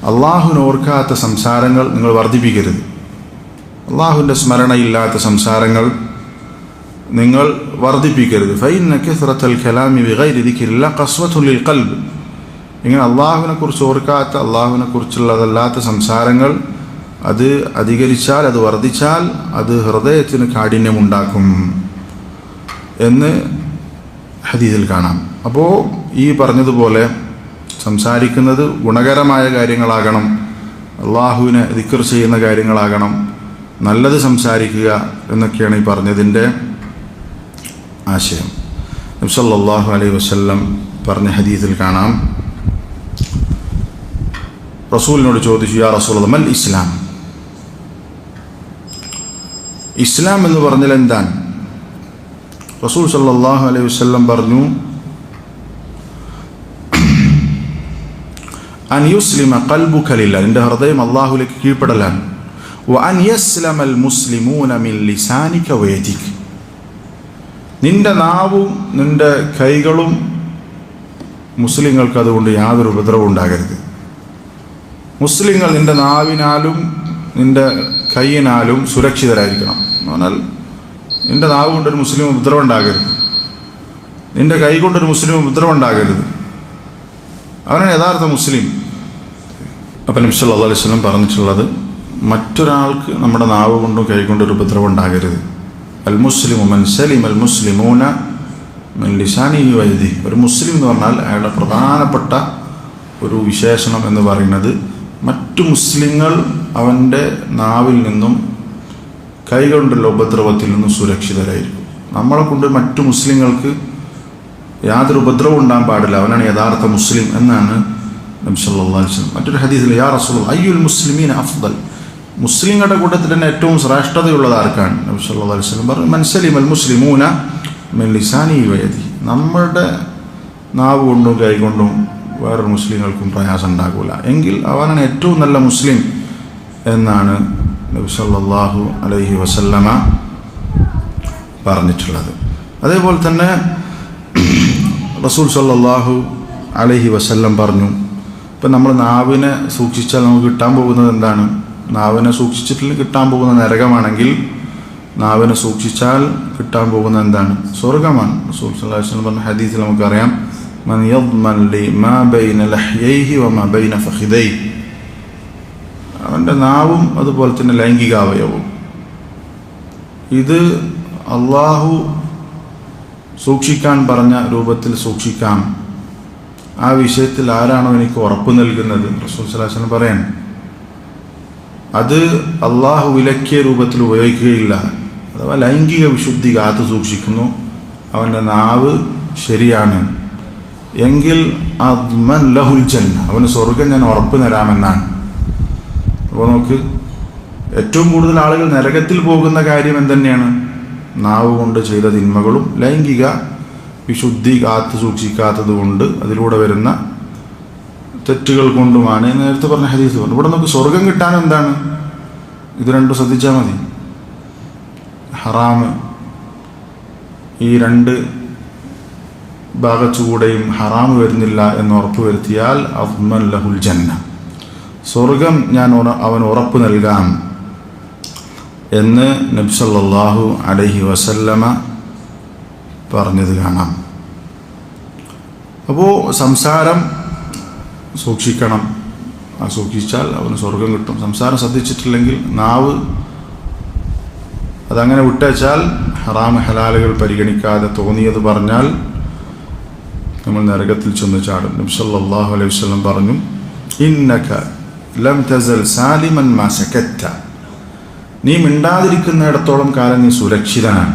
[SPEAKER 1] അള്ളാഹുവിനെ ഓർക്കാത്ത സംസാരങ്ങൾ നിങ്ങൾ വർദ്ധിപ്പിക്കരുത്. അള്ളാഹുവിൻ്റെ സ്മരണയില്ലാത്ത സംസാരങ്ങൾ നിങ്ങൾ വർദ്ധിപ്പിക്കരുത്. ഫഇന്ന കസ്റത്തൽ കലാമി ബിഗൈരി ദിക്രില്ലാഹ് ഖസ്വത്തുൻ ലിൽ ഖൽബ്, ഇങ്ങനെ അള്ളാഹുവിനെ കുറിച്ച് ഓർക്കാത്ത, അള്ളാഹുവിനെ കുറിച്ചുള്ളതല്ലാത്ത സംസാരങ്ങൾ അത് അധികരിച്ചാൽ, അത് വർദ്ധിച്ചാൽ അത് ഹൃദയത്തിന് കാഠിന്യമുണ്ടാക്കും എന്ന് ഹദീസിൽ കാണാം. അപ്പോൾ ഈ പറഞ്ഞതുപോലെ സംസാരിക്കുന്നത് ഗുണകരമായ കാര്യങ്ങളാകണം, അള്ളാഹുവിനെ ദിക്ർ ചെയ്യുന്ന കാര്യങ്ങളാകണം, നല്ലത് സംസാരിക്കുക എന്നൊക്കെയാണ് ഈ പറഞ്ഞതിൻ്റെ ആശയം. നബി സല്ലല്ലാഹു അലൈഹി വസല്ലം പറഞ്ഞ ഹദീസിൽ കാണാം, റസൂലിനോട് ചോദിച്ചു, യാ റസൂലല്ലാഹ് മൽ ഇസ്ലാം, ഇസ്ലാം എന്ന് പറഞ്ഞാൽ എന്താണ്? റസൂൽ സല്ലല്ലാഹു അലൈഹി വസല്ലം പറഞ്ഞു, അൻ യുസ്ലിമ ഖൽബുക ലില്ലാഹ്, നിന്റെ ഹൃദയം അല്ലാഹുവിലേക്ക് കീഴ്പ്പെടലാണ്. വ അൻ യസ്ലമൽ മുസ്ലിമൂന മിൻ ലിസാനിക വയദിക, നിന്റെ നാവും നിന്റെ കൈകളും മുസ്ലിങ്ങൾക്ക് അതുകൊണ്ട് യാതൊരു ഉപദ്രവവും ഉണ്ടാകരുത്. മുസ്ലിങ്ങൾ നിന്റെ നാവിനാലും നിന്റെ കൈയിനാലും സുരക്ഷിതരായിരിക്കണം. എന്ന് പറഞ്ഞാൽ നിന്റെ നാവ് കൊണ്ടൊരു മുസ്ലിം ഉപദ്രവം ഉണ്ടാകരുത്, നിന്റെ കൈ കൊണ്ടൊരു മുസ്ലിം ഉപദ്രവം ഉണ്ടാകരുത്. അവനാണ് യഥാർത്ഥ മുസ്ലിം. അപ്പം നബി സല്ലല്ലാഹു അലൈഹി വസല്ലം പറഞ്ഞിട്ടുള്ളത്, മറ്റൊരാൾക്ക് നമ്മുടെ നാവ് കൊണ്ടും കൈ കൊണ്ടൊരു ഉപദ്രവം ഉണ്ടാകരുത്. അൽ മുസ്ലിമു മൻ സലിമ അൽ മുസ്ലിമൂന മിൻ ലിസാനിഹി വയദിഹി, ഒരു മുസ്ലിം എന്ന് പറഞ്ഞാൽ അയാളുടെ പ്രധാനപ്പെട്ട ഒരു വിശേഷണം എന്ന് പറയുന്നത് മറ്റു മുസ്ലിങ്ങൾ അവൻ്റെ നാവിൽ നിന്നും കൈകൊണ്ടുള്ള ഉപദ്രവത്തിൽ നിന്നും സുരക്ഷിതരായിരിക്കും. നമ്മളെ കൊണ്ട് മറ്റു മുസ്ലിങ്ങൾക്ക് യാതൊരു ഉപദ്രവം ഉണ്ടാകാൻ പാടില്ല, അവനാണ് യഥാർത്ഥ മുസ്ലിം എന്നാണ് നബി സല്ലല്ലാഹു അലൈഹി വസല്ലം. മറ്റൊരു ഹദീസിൽ, യാ റസൂലല്ലാഹ് അയ്യുൽ മുസ്ലിമീന അഫ്ദൽ, മുസ്ലിങ്ങളുടെ കൂട്ടത്തിൽ തന്നെ ഏറ്റവും ശ്രേഷ്ഠതയുള്ളത് ആർക്കാണ്? നബി സല്ലല്ലാഹു അലൈഹി വസല്ലം പറഞ്ഞു, മൻ സലിമൽ മുസ്ലിമൂന മിൻ ലിസാനിഹി വയദിഹി, നമ്മളുടെ നാവ് കൊണ്ടും കൈ കൊണ്ടും വേറൊരു മുസ്ലിങ്ങൾക്കും പ്രയാസം ഉണ്ടാകില്ല എങ്കിൽ അവനാണ് ഏറ്റവും നല്ല മുസ്ലിം എന്നാണ് നബി സല്ലല്ലാഹു അലൈഹി വസല്ലമ പറഞ്ഞിട്ടുള്ളത്. അതേപോലെ തന്നെ റസൂൽ സല്ലല്ലാഹു അലൈഹി വസല്ലം പറഞ്ഞു, ഇപ്പം നമ്മൾ നാവിനെ സൂക്ഷിച്ചാൽ നമുക്ക് കിട്ടാൻ പോകുന്നത് എന്താണ്? നാവിനെ സൂക്ഷിച്ചിട്ടില്ല കിട്ടാൻ പോകുന്ന നരകമാണെങ്കിൽ നാവിനെ സൂക്ഷിച്ചാൽ കിട്ടാൻ പോകുന്ന എന്താണ്? സ്വർഗമാണ്. റസൂൽ സല്ലല്ലാഹു അലൈഹി വസല്ലം പറഞ്ഞ ഹദീസിൽ നമുക്കറിയാം, മൻ യദ്മൻ ലി മാ ബൈന ലഹ്യൈഹി വമാ ബൈന ഫഖിദൈഹി, അവൻ്റെ നാവും അതുപോലെ തന്നെ ലൈംഗികാവയവും ഇത് അള്ളാഹു സൂക്ഷിക്കാൻ പറഞ്ഞ രൂപത്തിൽ സൂക്ഷിക്കാം. ആ വിഷയത്തിൽ ആരാണോ എനിക്ക് ഉറപ്പ് നൽകുന്നത്, റസൂൽ സല്ലല്ലാഹു അലൈഹി വസല്ലം പറയാൻ, അത് അള്ളാഹു വിലക്കിയ രൂപത്തിൽ ഉപയോഗിക്കുകയില്ല. അഥവാ ലൈംഗിക വിശുദ്ധി കാത്തു സൂക്ഷിക്കുന്നു, അവൻ്റെ നാവ് ശരിയാണ് എങ്കിൽ അദ്മൻ ലഹുൽ ജന്ന, അവന് സ്വർഗം ഞാൻ ഉറപ്പ് തരാമെന്നാണ്. അപ്പോൾ നമുക്ക് ഏറ്റവും കൂടുതൽ ആളുകൾ നരകത്തിൽ പോകുന്ന കാര്യം എന്തുതന്നെയാണ്? നാവ് കൊണ്ട് ചെയ്ത തിന്മകളും ലൈംഗിക വിശുദ്ധി കാത്തു സൂക്ഷിക്കാത്തത് കൊണ്ട് അതിലൂടെ വരുന്ന തെറ്റുകൾ കൊണ്ടുമാണ്. നേരത്തെ പറഞ്ഞ ഹദീസ് കൊണ്ട് ഇവിടെ നമുക്ക് സ്വർഗം കിട്ടാൻ എന്താണ്? ഇത് രണ്ടും ശ്രദ്ധിച്ചാൽ മതി. ഹറാമ്, ഈ രണ്ട് ഭാഗത്തുകൂടെയും ഹറാമ് വരുന്നില്ല എന്ന് ഉറപ്പ് വരുത്തിയാൽ അദ്മൻ ലഹുൽ ജന്ന, സ്വർഗം ഞാൻ അവന് ഉറപ്പ് നൽകാം എന്ന് നബി സല്ലല്ലാഹു അലൈഹി വസല്ലമ പറഞ്ഞത് കാണാം. അപ്പോൾ സംസാരം സൂക്ഷിക്കണം. സൂക്ഷിച്ചാൽ അവന് സ്വർഗം കിട്ടും. സംസാരം ശ്രദ്ധിച്ചിട്ടില്ലെങ്കിൽ നാവ് അതങ്ങനെ വിട്ടേച്ചാൽ ഹറാം ഹലാലുകൾ പരിഗണിക്കാതെ തോന്നിയത് പറഞ്ഞാൽ നമ്മൾ നരകത്തിൽ ചെന്ന് ചാടും. നബി സല്ലല്ലാഹു അലൈഹി വസല്ലം പറഞ്ഞു, ഇന്നക ലം തസൽ സാലിമൻ മാ സകത്ത, നീ മിണ്ടാതിരിക്കുന്നിടത്തോളം കാലം നീ സുരക്ഷിതനാണ്.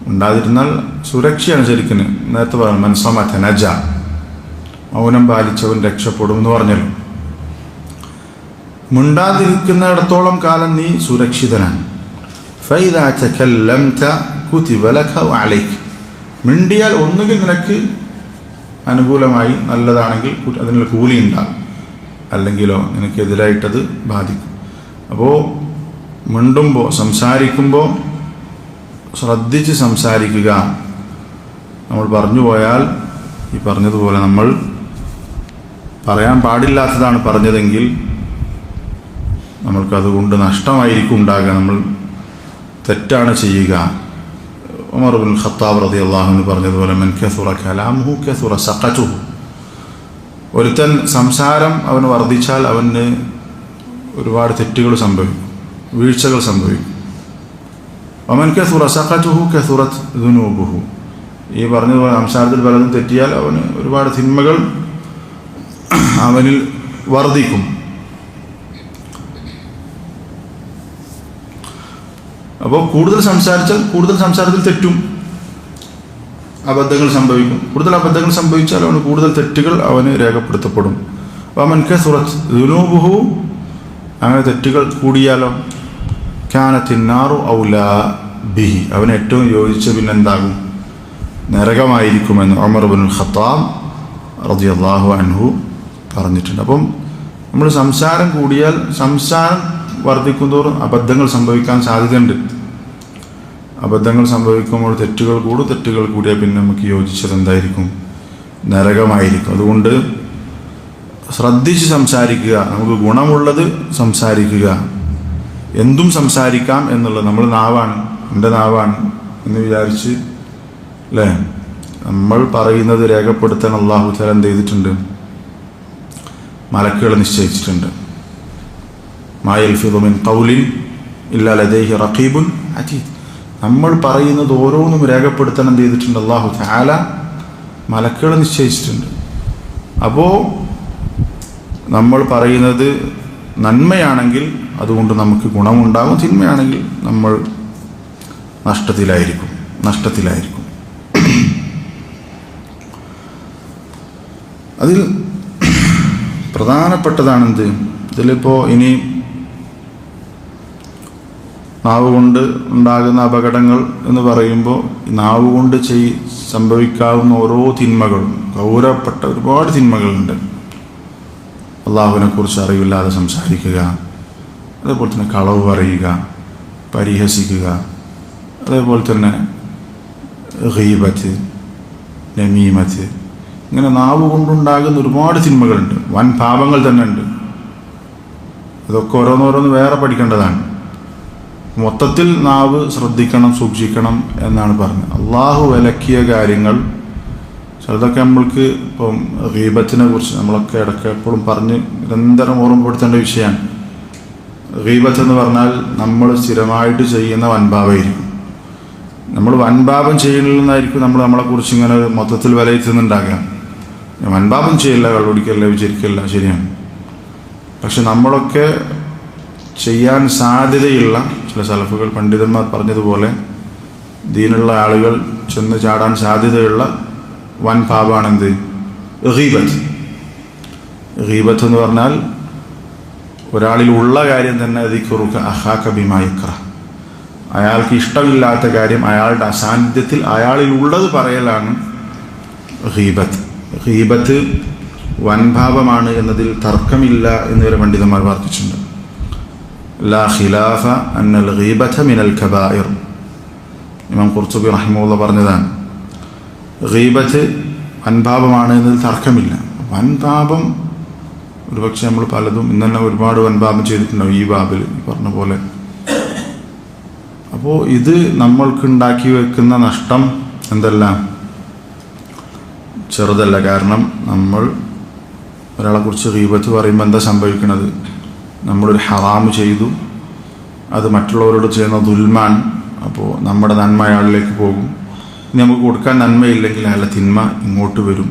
[SPEAKER 1] മിണ്ടാതിരുന്നാൽ സുരക്ഷയാണ് ശരിക്കും. നേരത്തെ പറഞ്ഞു മൻസമത നജ, മൗനം പാലിച്ചവൻ രക്ഷപ്പെടും എന്ന് പറഞ്ഞല്ലോ. മിണ്ടാതിരിക്കുന്നിടത്തോളം കാലം നീ സുരക്ഷിതനാണ്. ഫൈദാ തകല്ലംത കുതിബ ലക വഅലൈക, മിണ്ടിയാൽ ഒന്നുകിൽ നിനക്ക് അനുകൂലമായി നല്ലതാണെങ്കിൽ അതിനുള്ള കൂലി ഉണ്ടാകും, അല്ലെങ്കിലോ നിനക്കെതിരായിട്ടത് ബാധിക്കും. അപ്പോൾ മിണ്ടുമ്പോൾ സംസാരിക്കുമ്പോൾ ശ്രദ്ധിച്ച് സംസാരിക്കുക. നമ്മൾ പറഞ്ഞു പോയാൽ ഈ പറഞ്ഞതുപോലെ നമ്മൾ പറയാൻ പാടില്ലാത്തതാണ് പറഞ്ഞതെങ്കിൽ നമ്മൾക്കതുകൊണ്ട് നഷ്ടമായിരിക്കും ഉണ്ടാകുക, നമ്മൾ തെറ്റാണ് ചെയ്യുക. ഉമർ ഇബ്നുൽ ഖത്താബ് റളിയല്ലാഹു അൻഹു പറഞ്ഞതുപോലെ മൻ കസുറ കലാമുഹു കസുറ സഖതുഹു, ഒരുത്തൻ സംസാരം അവന് വർദ്ധിച്ചാൽ അവന് ഒരുപാട് തെറ്റുകൾ സംഭവിക്കും, വീഴ്ചകൾ സംഭവിക്കും. വമൻ കസുറ സഖതുഹു കസുറത് ദുനൂബുഹു, ഈ പറഞ്ഞതുപോലെ സംസാരത്തിൽ പലതും തെറ്റിയാൽ അവന് ഒരുപാട് തിന്മകൾ അവനിൽ വർദ്ധിക്കും. അപ്പോൾ കൂടുതൽ സംസാരിച്ചാൽ കൂടുതൽ സംസാരത്തിൽ തെറ്റും, അബദ്ധങ്ങൾ സംഭവിക്കും. കൂടുതൽ അബദ്ധങ്ങൾ സംഭവിച്ചാൽ അവന് കൂടുതൽ തെറ്റുകൾ അവന് രേഖപ്പെടുത്തപ്പെടും. വമൻ കസുറത് ദുനൂബുഹു, അങ്ങനെ തെറ്റുകൾ കൂടിയാലോ കാനത്തിന്നാറു ഔലാ ബിഹി, അവന് ഏറ്റവും യോജിച്ച പിന്നെന്താകും? നരകമായിരിക്കുമെന്ന് ഉമർ ഇബ്നുൽ ഖത്താബ് റളിയല്ലാഹു അൻഹു പറഞ്ഞിട്ടുണ്ട്. അപ്പം നമ്മൾ സംസാരം കൂടിയാൽ, സംസാരം വർദ്ധിക്കുന്തോറും അബദ്ധങ്ങൾ സംഭവിക്കാൻ സാധ്യതയുണ്ട്. അബദ്ധങ്ങൾ സംഭവിക്കുമ്പോൾ തെറ്റുകൾ കൂടും, തെറ്റുകൾ കൂടിയാൽ പിന്നെ നമുക്ക് യോജിച്ചത് എന്തായിരിക്കും? നരകമായിരിക്കും. അതുകൊണ്ട് ശ്രദ്ധിച്ച് സംസാരിക്കുക, നമുക്ക് ഗുണമുള്ളത് സംസാരിക്കുക. എന്തും സംസാരിക്കാം എന്നുള്ളത്, നമ്മൾ നാവാണ്, എൻ്റെ നാവാണ് എന്ന് വിചാരിച്ച് അല്ലേ നമ്മൾ പറയുന്നത് രേഖപ്പെടുത്താൻ അല്ലാഹു തആല എന്ത് ചെയ്തിട്ടുണ്ട്? മലക്കുകളെ നിശ്ചയിച്ചിട്ടുണ്ട്. മാ യൽഫിദു മിൻ ഖൗലിൻ ഇല്ലാ ലദൈഹി റഖീബുൻ അതീദ്, നമ്മൾ പറയുന്നത് ഓരോന്നും രേഖപ്പെടുത്താൻ എന്ത് ചെയ്തിട്ടുണ്ട്? അല്ലാഹു തആല മലക്കുകളെ നിശ്ചയിച്ചിട്ടുണ്ട്. അപ്പോൾ നമ്മൾ പറയുന്നത് നന്മയാണെങ്കിൽ അതുകൊണ്ട് നമുക്ക് ഗുണമുണ്ടാകും, തിന്മയാണെങ്കിൽ നമ്മൾ നഷ്ടത്തിലായിരിക്കും. അതിൽ പ്രധാനപ്പെട്ടതാണെന്ത്? ഇതിലിപ്പോൾ ഇനി നാവ് കൊണ്ട് ഉണ്ടാകുന്ന അപകടങ്ങൾ എന്ന് പറയുമ്പോൾ നാവ് കൊണ്ട് സംഭവിക്കാവുന്ന ഓരോ തിന്മകളും, ഗൗരവപ്പെട്ട ഒരുപാട് തിന്മകളുണ്ട്. അള്ളാഹുവിനെ കുറിച്ച് അറിവില്ലാതെ സംസാരിക്കുക, അതേപോലെ തന്നെ കളവ് പറയുക, പരിഹസിക്കുക, അതേപോലെ തന്നെ ഗീബത്ത്, നമീമത്ത്, ഇങ്ങനെ നാവ് കൊണ്ടുണ്ടാകുന്ന ഒരുപാട് തിന്മകളുണ്ട്, വൻ പാപങ്ങൾ തന്നെ ഉണ്ട്. ഇതൊക്കെ ഓരോന്നോരോന്ന് വേറെ പഠിക്കേണ്ടതാണ്. മൊത്തത്തിൽ നാവ് ശ്രദ്ധിക്കണം, സൂക്ഷിക്കണം എന്നാണ് പറഞ്ഞത്. അള്ളാഹു വിലക്കിയ കാര്യങ്ങൾ ചിലതൊക്കെ നമ്മൾക്ക് ഇപ്പം ഗീബത്തിനെ കുറിച്ച് നമ്മളൊക്കെ ഇടയ്ക്ക് എപ്പോഴും പറഞ്ഞ് നിരന്തരം ഓർമ്മപ്പെടുത്തേണ്ട വിഷയമാണ്. ഗീബത്ത് എന്ന് പറഞ്ഞാൽ നമ്മൾ സ്ഥിരമായിട്ട് ചെയ്യുന്ന വൻപാപമായിരിക്കും. നമ്മൾ വൻപാപം ചെയ്യുന്നില്ലെന്നായിരിക്കും നമ്മളെക്കുറിച്ച് ഇങ്ങനെ മൊത്തത്തിൽ വിലയിരുത്തുന്നുണ്ടാകുക. വൻപാപം ചെയ്യില്ല, കള്ളുടിക്കല്ല, വിചരിക്കല്ല, ശരിയാണ്. പക്ഷെ നമ്മളൊക്കെ ചെയ്യാൻ സാധ്യതയുള്ള ചില സലഫുകൾ, പണ്ഡിതന്മാർ പറഞ്ഞതുപോലെ ദീനുള്ള ആളുകൾ ചെന്ന് ചാടാൻ സാധ്യതയുള്ള വൻ പാപമാണെന്ത്? ഗീബത്ത്. ഗീബത്ത് എന്ന് പറഞ്ഞാൽ ഒരാളിൽ ഉള്ള കാര്യം തന്നെ ദിക്റുക അഖാക ബിമാ യക്റഹ്, അയാൾക്ക് ഇഷ്ടമില്ലാത്ത കാര്യം അയാളുടെ അസാന്നിധ്യത്തിൽ അയാളിൽ ഉള്ളത് പറയലാണ് ഗീബത്ത്. ഗീബത്ത് വൻപാപമാണ് എന്നതിൽ തർക്കമില്ല എന്നുവരെ പണ്ഡിതന്മാർ വാർത്തിച്ചിട്ടുണ്ട്. ലാ ഖിലാഫ അന്നൽ ഗീബത മിനൽ കബായിർ. ഇമാം ഖുർത്തുബി റഹിമഹുല്ലാഹ് പറഞ്ഞതാണ്, ഗീബത്ത് വൻപാപമാണ് എന്നതിൽ തർക്കമില്ല. വൻപാപം ഒരുപക്ഷെ നമ്മൾ പലതും ഇന്നെല്ലാം ഒരുപാട് വൻപാപം ചെയ്തിട്ടുണ്ടാവും ഈ ബാബിൽ പറഞ്ഞ പോലെ. അപ്പോൾ ഇത് നമ്മൾക്കുണ്ടാക്കി വെക്കുന്ന നഷ്ടം എന്തല്ല, ചെറുതല്ല. കാരണം നമ്മൾ ഒരാളെ കുറിച്ച് ഗീബത്ത് പറയുമ്പോൾ എന്താ സംഭവിക്കുന്നത്? നമ്മളൊരു ഹറാമ് ചെയ്തു, അത് മറ്റുള്ളവരോട് ചെയ്യുന്ന ദുൽമാൻ. അപ്പോൾ നമ്മുടെ നന്മ അയാളിലേക്ക് പോകും. ഇനി നമുക്ക് കൊടുക്കാൻ നന്മയില്ലെങ്കിൽ അയാളുടെ തിന്മ ഇങ്ങോട്ട് വരും.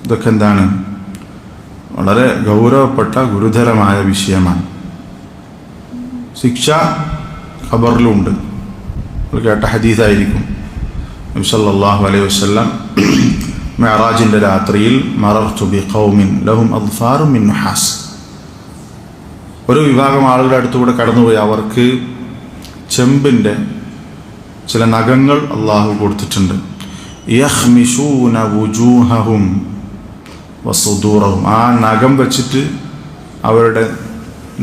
[SPEAKER 1] ഇതൊക്കെ എന്താണ്? വളരെ ഗൗരവപ്പെട്ട ഗുരുതരമായ വിഷയമാണ്. ശിക്ഷ ഖബറിലുണ്ട്. നമ്മൾ കേട്ട ഹദീസായിരിക്കും. നബി സല്ലല്ലാഹു അലൈഹി വസല്ലം മിഅ്റാജിന്റെ രാത്രിയിൽ മറർതു ബിഖൗമിൻ ലഹും അദ്ഫാറും മിൻ നുഹാസ്, ഒരു വിഭാഗം ആളുകളുടെ അടുത്തുകൂടെ കടന്നുപോയി. അവർക്ക് ചെമ്പിൻ്റെ ചില നഖങ്ങൾ അള്ളാഹു കൊടുത്തിട്ടുണ്ട്. യഖ്മിശൂന വുജൂഹഹും വസുദൂറഹും, ആ നഖം വെച്ചിട്ട് അവരുടെ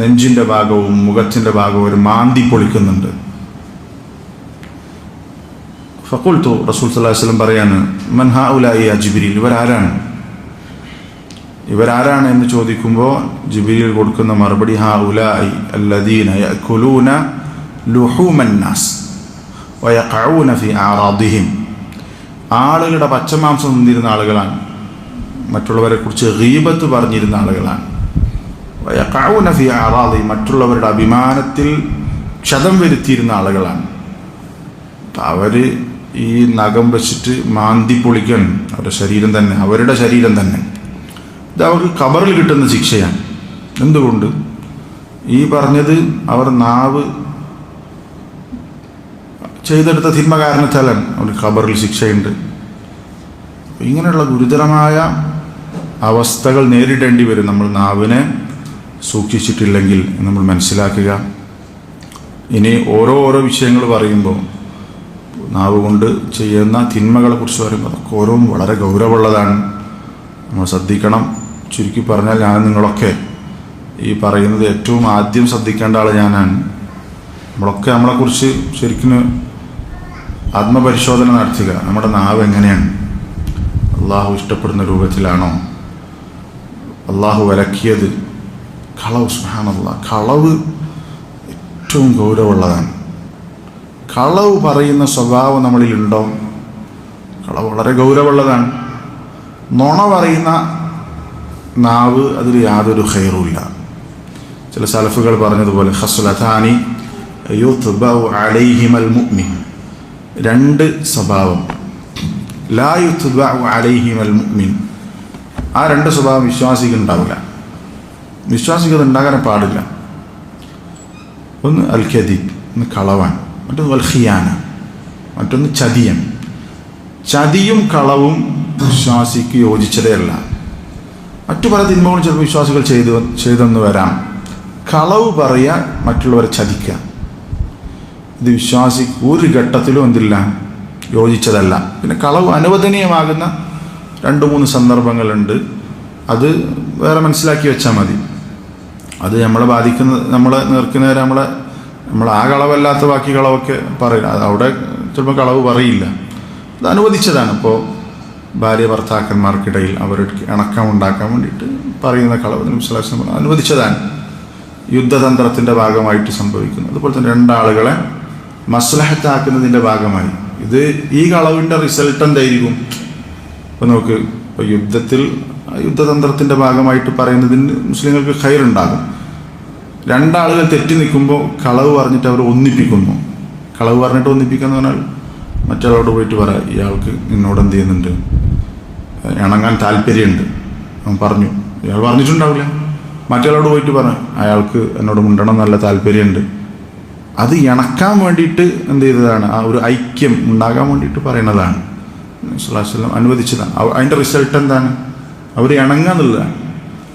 [SPEAKER 1] നെഞ്ചിൻ്റെ ഭാഗവും മുഖത്തിൻ്റെ ഭാഗവും ഒരു മാന്തി പൊളിക്കുന്നുണ്ട്. ഫഖുൽതു, റസൂൽ സല്ലല്ലാഹു അലൈഹി വസല്ലം പറയാണ്, മൻ ഹൗലാഇ യാ ജിബ്രീൽ, ഇവരാരാണ് എന്ന് ചോദിക്കുമ്പോൾ ജിബ്രീൽ കൊടുക്കുന്ന മറുപടി, ഹൗലാഇ അല്ലദീന യഅകുലൂന ലുഹൂമൻ നാസ് വയഖഊന ഫി അറാദിഹിം, ആളുകളുടെ പച്ചമാംസം തിന്നിരുന്ന ആളുകളാണ്, മറ്റുള്ളവരെ കുറിച്ച് ഗീബത്ത് പറഞ്ഞിരുന്ന ആളുകളാണ്. വയഖഊന ഫി അറാദിഹിം, മറ്റുള്ളവരുടെ അഭിമാനത്തിൽ ക്ഷതം വരുത്തിയിരുന്ന ആളുകളാണ്. അവർ ഈ നഖം വെച്ചിട്ട് മാന്തി പൊളിക്കാൻ അവരുടെ ശരീരം തന്നെ. ഇത് അവർക്ക് ഖബറിൽ കിട്ടുന്ന ശിക്ഷയാണ്. എന്തുകൊണ്ട്? ഈ പറഞ്ഞത് അവർ നാവ് ചെയ്തെടുത്ത തിന്മ കാരണത്താലാണ് അവർക്ക് ഖബറിൽ ശിക്ഷയുണ്ട്. ഇങ്ങനെയുള്ള ഗുരുതരമായ അവസ്ഥകൾ നേരിടേണ്ടി വരും നമ്മൾ നാവിനെ സൂക്ഷിച്ചിട്ടില്ലെങ്കിൽ നമ്മൾ മനസ്സിലാക്കുക. ഇനി ഓരോ വിഷയങ്ങൾ പറയുമ്പോൾ, നാവ് കൊണ്ട് ചെയ്യുന്ന തിന്മകളെ കുറിച്ച് പറയുമ്പോൾ അതൊക്കെ ഓരോന്നും വളരെ ഗൗരവമുള്ളതാണ്. നമ്മൾ ശ്രദ്ധിക്കണം. ചുരുക്കി പറഞ്ഞാൽ ഞാൻ നിങ്ങളൊക്കെ ഈ പറയുന്നത് ഏറ്റവും ആദ്യം ശ്രദ്ധിക്കേണ്ട ആൾ ഞാനാണ്. നമ്മളൊക്കെ നമ്മളെക്കുറിച്ച് ശരിക്കും ആത്മപരിശോധന നടത്തുക. നമ്മുടെ നാവ് എങ്ങനെയാണ്? അള്ളാഹു ഇഷ്ടപ്പെടുന്ന രൂപത്തിലാണോ? അള്ളാഹു വിലക്കിയത് കളവ്, സുബ്ഹാനല്ലാഹ്, കളവ് ഏറ്റവും ഗൗരവമുള്ളതാണ്. കളവ് പറയുന്ന സ്വഭാവം നമ്മളിലുണ്ടോ? കളവ് വളരെ ഗൗരവമുള്ളതാണ്. നുണ പറയുന്ന നാവ്, അതിൽ യാതൊരു ഖൈറുമില്ല. ചില സലഫുകൾ പറഞ്ഞതുപോലെ, ഖസ്ലതാനി യുത്ബഉ അലൈഹിമൽ മുഅ്മിൻ, രണ്ട് സ്വഭാവം, ലാ യുത്ബഉ അലൈഹിമൽ മുഅ്മിൻ, ആ രണ്ട് സ്വഭാവം വിശ്വാസിക്ക് ഉണ്ടാവില്ല. വിശ്വാസിക്ക് ഉണ്ടാകാൻ പാടില്ല. ഒന്ന് അൽ കദീബ്, ഒന്ന് കളവാൻ. മറ്റൊന്ന് വൽ ഖിയാന, മറ്റൊന്ന് ചതിയൻ. ചതിയും കളവും വിശ്വാസിക്ക് യോജിച്ചതേ അല്ല. മറ്റു പല തിന്മകളും ചിലപ്പോൾ വിശ്വാസികൾ ചെയ്തെന്ന് വരാം. കളവ് പറയാൻ, മറ്റുള്ളവരെ ചതിക്കുക, ഇത് വിശ്വാസിക്ക് ഒരു ഘട്ടത്തിലും എന്തില്ല, യോജിച്ചതല്ല. പിന്നെ കളവ് അനുവദനീയമാകുന്ന 2-3 സന്ദർഭങ്ങളുണ്ട്. അത് വേറെ മനസ്സിലാക്കി വെച്ചാൽ മതി. അത് നമ്മളെ ബാധിക്കുന്ന, നമ്മളെ നേർക്കുന്നവരെ നമ്മൾ ആ കളവല്ലാത്ത ബാക്കി കളവൊക്കെ പറയില്ല. അത് അവിടെ ചിലപ്പോൾ കളവ് പറയില്ല. അത് അനുവദിച്ചതാണ്. ഇപ്പോൾ ഭാര്യ ഭർത്താക്കന്മാർക്കിടയിൽ അവർക്ക് ഇണക്കമുണ്ടാക്കാൻ വേണ്ടിയിട്ട് പറയുന്ന കളവ് നബി അനുവദിച്ചതാണ്. യുദ്ധതന്ത്രത്തിൻ്റെ ഭാഗമായിട്ട് സംഭവിക്കുന്നത്. അതുപോലെ തന്നെ 2 ആളുകളെ മസ്ലഹത്താക്കുന്നതിൻ്റെ ഭാഗമായി. ഇത് ഈ കളവിൻ്റെ റിസൾട്ട് എന്തായിരിക്കും? ഇപ്പോൾ നോക്ക്, ഇപ്പോൾ യുദ്ധതന്ത്രത്തിൻ്റെ ഭാഗമായിട്ട് പറയുന്നതിന് മുസ്ലിങ്ങൾക്ക് ഖൈറുണ്ടാകും. 2 ആളുകൾ തെറ്റി നിൽക്കുമ്പോൾ കളവ് പറഞ്ഞിട്ട് അവർ ഒന്നിപ്പിക്കുന്നു. കളവ് പറഞ്ഞിട്ട് ഒന്നിപ്പിക്കുക എന്ന് പറഞ്ഞാൽ മറ്റൊരാളോട് പോയിട്ട് പറയാം, ഇയാൾക്ക് നിന്നോട് എന്ത് ചെയ്യുന്നുണ്ട്, ഇണങ്ങാൻ താല്പര്യമുണ്ട്, അവൻ പറഞ്ഞു. ഇയാൾ പറഞ്ഞിട്ടുണ്ടാവില്ല. മറ്റൊരാളോട് പോയിട്ട് പറഞ്ഞു, അയാൾക്ക് എന്നോട് മുണ്ടണം നല്ല താല്പര്യമുണ്ട്. അത് ഇണക്കാൻ വേണ്ടിയിട്ട് എന്ത് ചെയ്തതാണ്, ആ ഒരു ഐക്യം ഉണ്ടാകാൻ വേണ്ടിയിട്ട് പറയുന്നതാണ്. സ്വല്ലല്ലാഹു അലൈഹി വസല്ലം അനുവദിച്ചതാണ്. അതിൻ്റെ റിസൾട്ട് എന്താണ്? അവർ ഇണങ്ങുക എന്നുള്ളതാണ്.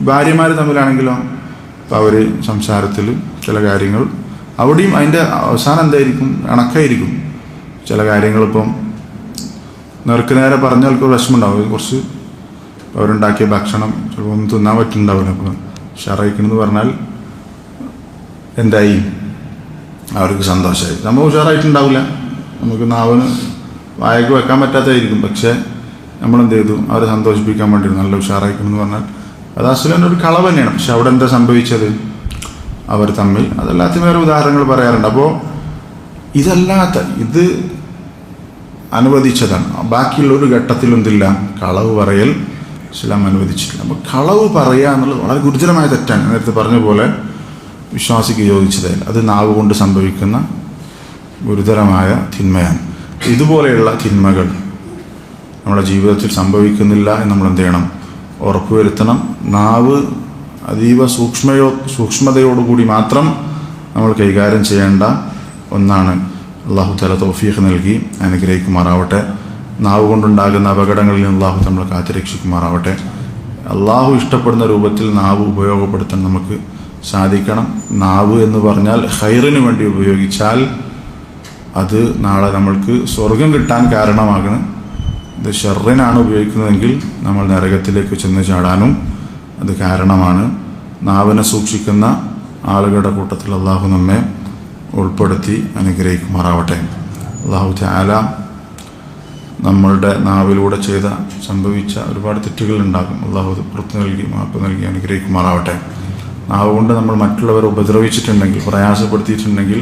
[SPEAKER 1] ഭാര്യമാർ തമ്മിലാണെങ്കിലോ അപ്പോൾ അവർ സംസാരത്തിൽ ചില കാര്യങ്ങൾ അവിടെയും അതിൻ്റെ അവസാനം എന്തായിരിക്കും? ഇണക്കായിരിക്കും. ചില കാര്യങ്ങളിപ്പം നേർക്ക് നേരെ പറഞ്ഞാൽ വിഷമമുണ്ടാവും. കുറച്ച് അവരുണ്ടാക്കിയ ഭക്ഷണം ചിലപ്പോൾ ഒന്നും തിന്നാൻ പറ്റുന്നുണ്ടാവില്ല. അപ്പോൾ ഉഷാറായിക്കണമെന്ന് പറഞ്ഞാൽ എന്തായി? അവർക്ക് സന്തോഷമായി. സംഭവം ഉഷാറായിട്ടുണ്ടാവില്ല, നമുക്ക് നാവിന് വായക്ക് വെക്കാൻ പറ്റാത്തതായിരിക്കും. പക്ഷേ നമ്മളെന്ത് ചെയ്തു? അവരെ സന്തോഷിപ്പിക്കാൻ വേണ്ടി നല്ല ഉഷാറായിക്കണമെന്ന് പറഞ്ഞാൽ അത് അസുലൻ്റെ ഒരു കളവ് തന്നെയാണ്. പക്ഷെ അവിടെ എന്താ സംഭവിച്ചത്? അവർ തമ്മിൽ അതല്ലാത്ത വേറെ ഉദാഹരണങ്ങൾ പറയാറുണ്ട്. അപ്പോൾ ഇത് അനുവദിച്ചതാണ്. ബാക്കിയുള്ള ഒരു ഘട്ടത്തിലും എന്തില്ല? കളവ് പറയൽ ഇസ്ലാം അനുവദിച്ചിട്ടില്ല. അപ്പോൾ കളവ് പറയുക എന്നുള്ളത് വളരെ ഗുരുതരമായ തെറ്റാണ്. നേരത്തെ പറഞ്ഞ പോലെ വിശ്വാസിക്ക് യോജിച്ചതല്ല, അത് നാവ് കൊണ്ട് സംഭവിക്കുന്ന ഗുരുതരമായ തിന്മയാണ്. ഇതുപോലെയുള്ള തിന്മകൾ നമ്മുടെ ജീവിതത്തിൽ സംഭവിക്കുന്നില്ല എന്ന് നമ്മൾ എന്ത് ചെയ്യണം? ഉറപ്പുവരുത്തണം. നാവ് അതീവ സൂക്ഷ്മതയോടുകൂടി മാത്രം നമ്മൾ കൈകാര്യം ചെയ്യേണ്ട ഒന്നാണ്. അള്ളാഹു തആല തൗഫീഖ് നൽകി അനുഗ്രഹിക്കുമാറാവട്ടെ. നാവ് കൊണ്ടുണ്ടാകുന്ന അപകടങ്ങളിൽ നിന്ന് അള്ളാഹു നമ്മളെ കാത്തുരക്ഷിക്കുമാറാവട്ടെ. അള്ളാഹു ഇഷ്ടപ്പെടുന്ന രൂപത്തിൽ നാവ് ഉപയോഗപ്പെടുത്താൻ നമുക്ക് സാധിക്കണം. നാവ് എന്ന് പറഞ്ഞാൽ ഖൈറിന് വേണ്ടി ഉപയോഗിച്ചാൽ അത് നാളെ നമ്മൾക്ക് സ്വർഗം കിട്ടാൻ കാരണമാകണം. ഇത് ഷർറിനാണ് ഉപയോഗിക്കുന്നതെങ്കിൽ നമ്മൾ നരകത്തിലേക്ക് ചെന്ന് ചാടാനും അത് കാരണമാണ്. നാവിനെ സൂക്ഷിക്കുന്ന ആളുകളുടെ കൂട്ടത്തിൽ അള്ളാഹു നമ്മെ ഉൾപ്പെടുത്തി അനുഗ്രഹിക്കുമാറാവട്ടെ. അള്ളാഹു തആല നമ്മളുടെ നാവിലൂടെ സംഭവിച്ച ഒരുപാട് തെറ്റുകളുണ്ടാകും. അള്ളാഹു പുറത്തു നൽകി മാപ്പ് നൽകി അനുഗ്രഹിക്കുമാറാവട്ടെ. നാവ് കൊണ്ട് നമ്മൾ മറ്റുള്ളവരെ ഉപദ്രവിച്ചിട്ടുണ്ടെങ്കിൽ, പ്രയാസപ്പെടുത്തിയിട്ടുണ്ടെങ്കിൽ,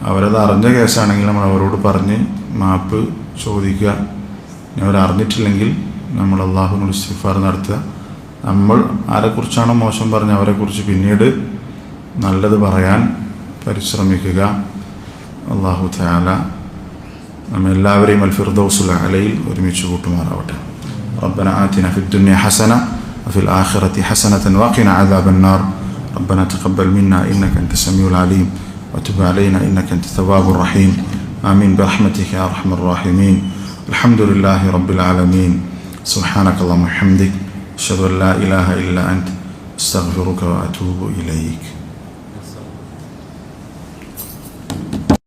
[SPEAKER 1] അവരത് അറിഞ്ഞ കേസാണെങ്കിൽ നമ്മൾ അവരോട് പറഞ്ഞ് മാപ്പ് ചോദിക്കുക. അവരറിഞ്ഞിട്ടില്ലെങ്കിൽ നമ്മൾ അള്ളാഹുവിനോട് ഇസ്തിഗ്ഫാർ നടത്തുക. നമ്മൾ ആരെക്കുറിച്ചാണോ മോശം പറഞ്ഞ് അവരെക്കുറിച്ച് പിന്നീട് നല്ലത് പറയാൻ പരിശ്രമിക്കുക. അള്ളാഹു തആല നമ്മെല്ലാവരെയും അൽ ഫിർദൗസുൽ അലയിൽ ഒരുമിച്ച് കൂട്ടുമാറാവട്ടെ. റബ്ബന ആതിന ഫിദ്ദുനിയ ഹസന വഫിൽ ആഖിറതി ഹസനതൻ വഖിന അദാബന്നാർ. റബ്ബന തഖബ്ബൽ മിന്നാ ഇന്നക അൻത സമീഉൽ അലീം വതുബ് അലൈനാ ഇന്നക അൻത തവ്വാബുർ റഹീം. ആമീൻ ബിറഹ്മതിക യാ അർഹമർ റഹീമീൻ. അൽഹംദുലില്ലാഹി റബ്ബിൽ ആലമീൻ. സുബ്ഹാനകല്ലാഹുമ്മ വബിഹംദിക അശ്ഹദു അൻ ലാ ഇലാഹ ഇല്ലാ അൻത അസ്തഗ്ഫിറുക വഅതൂബു ഇലൈക്.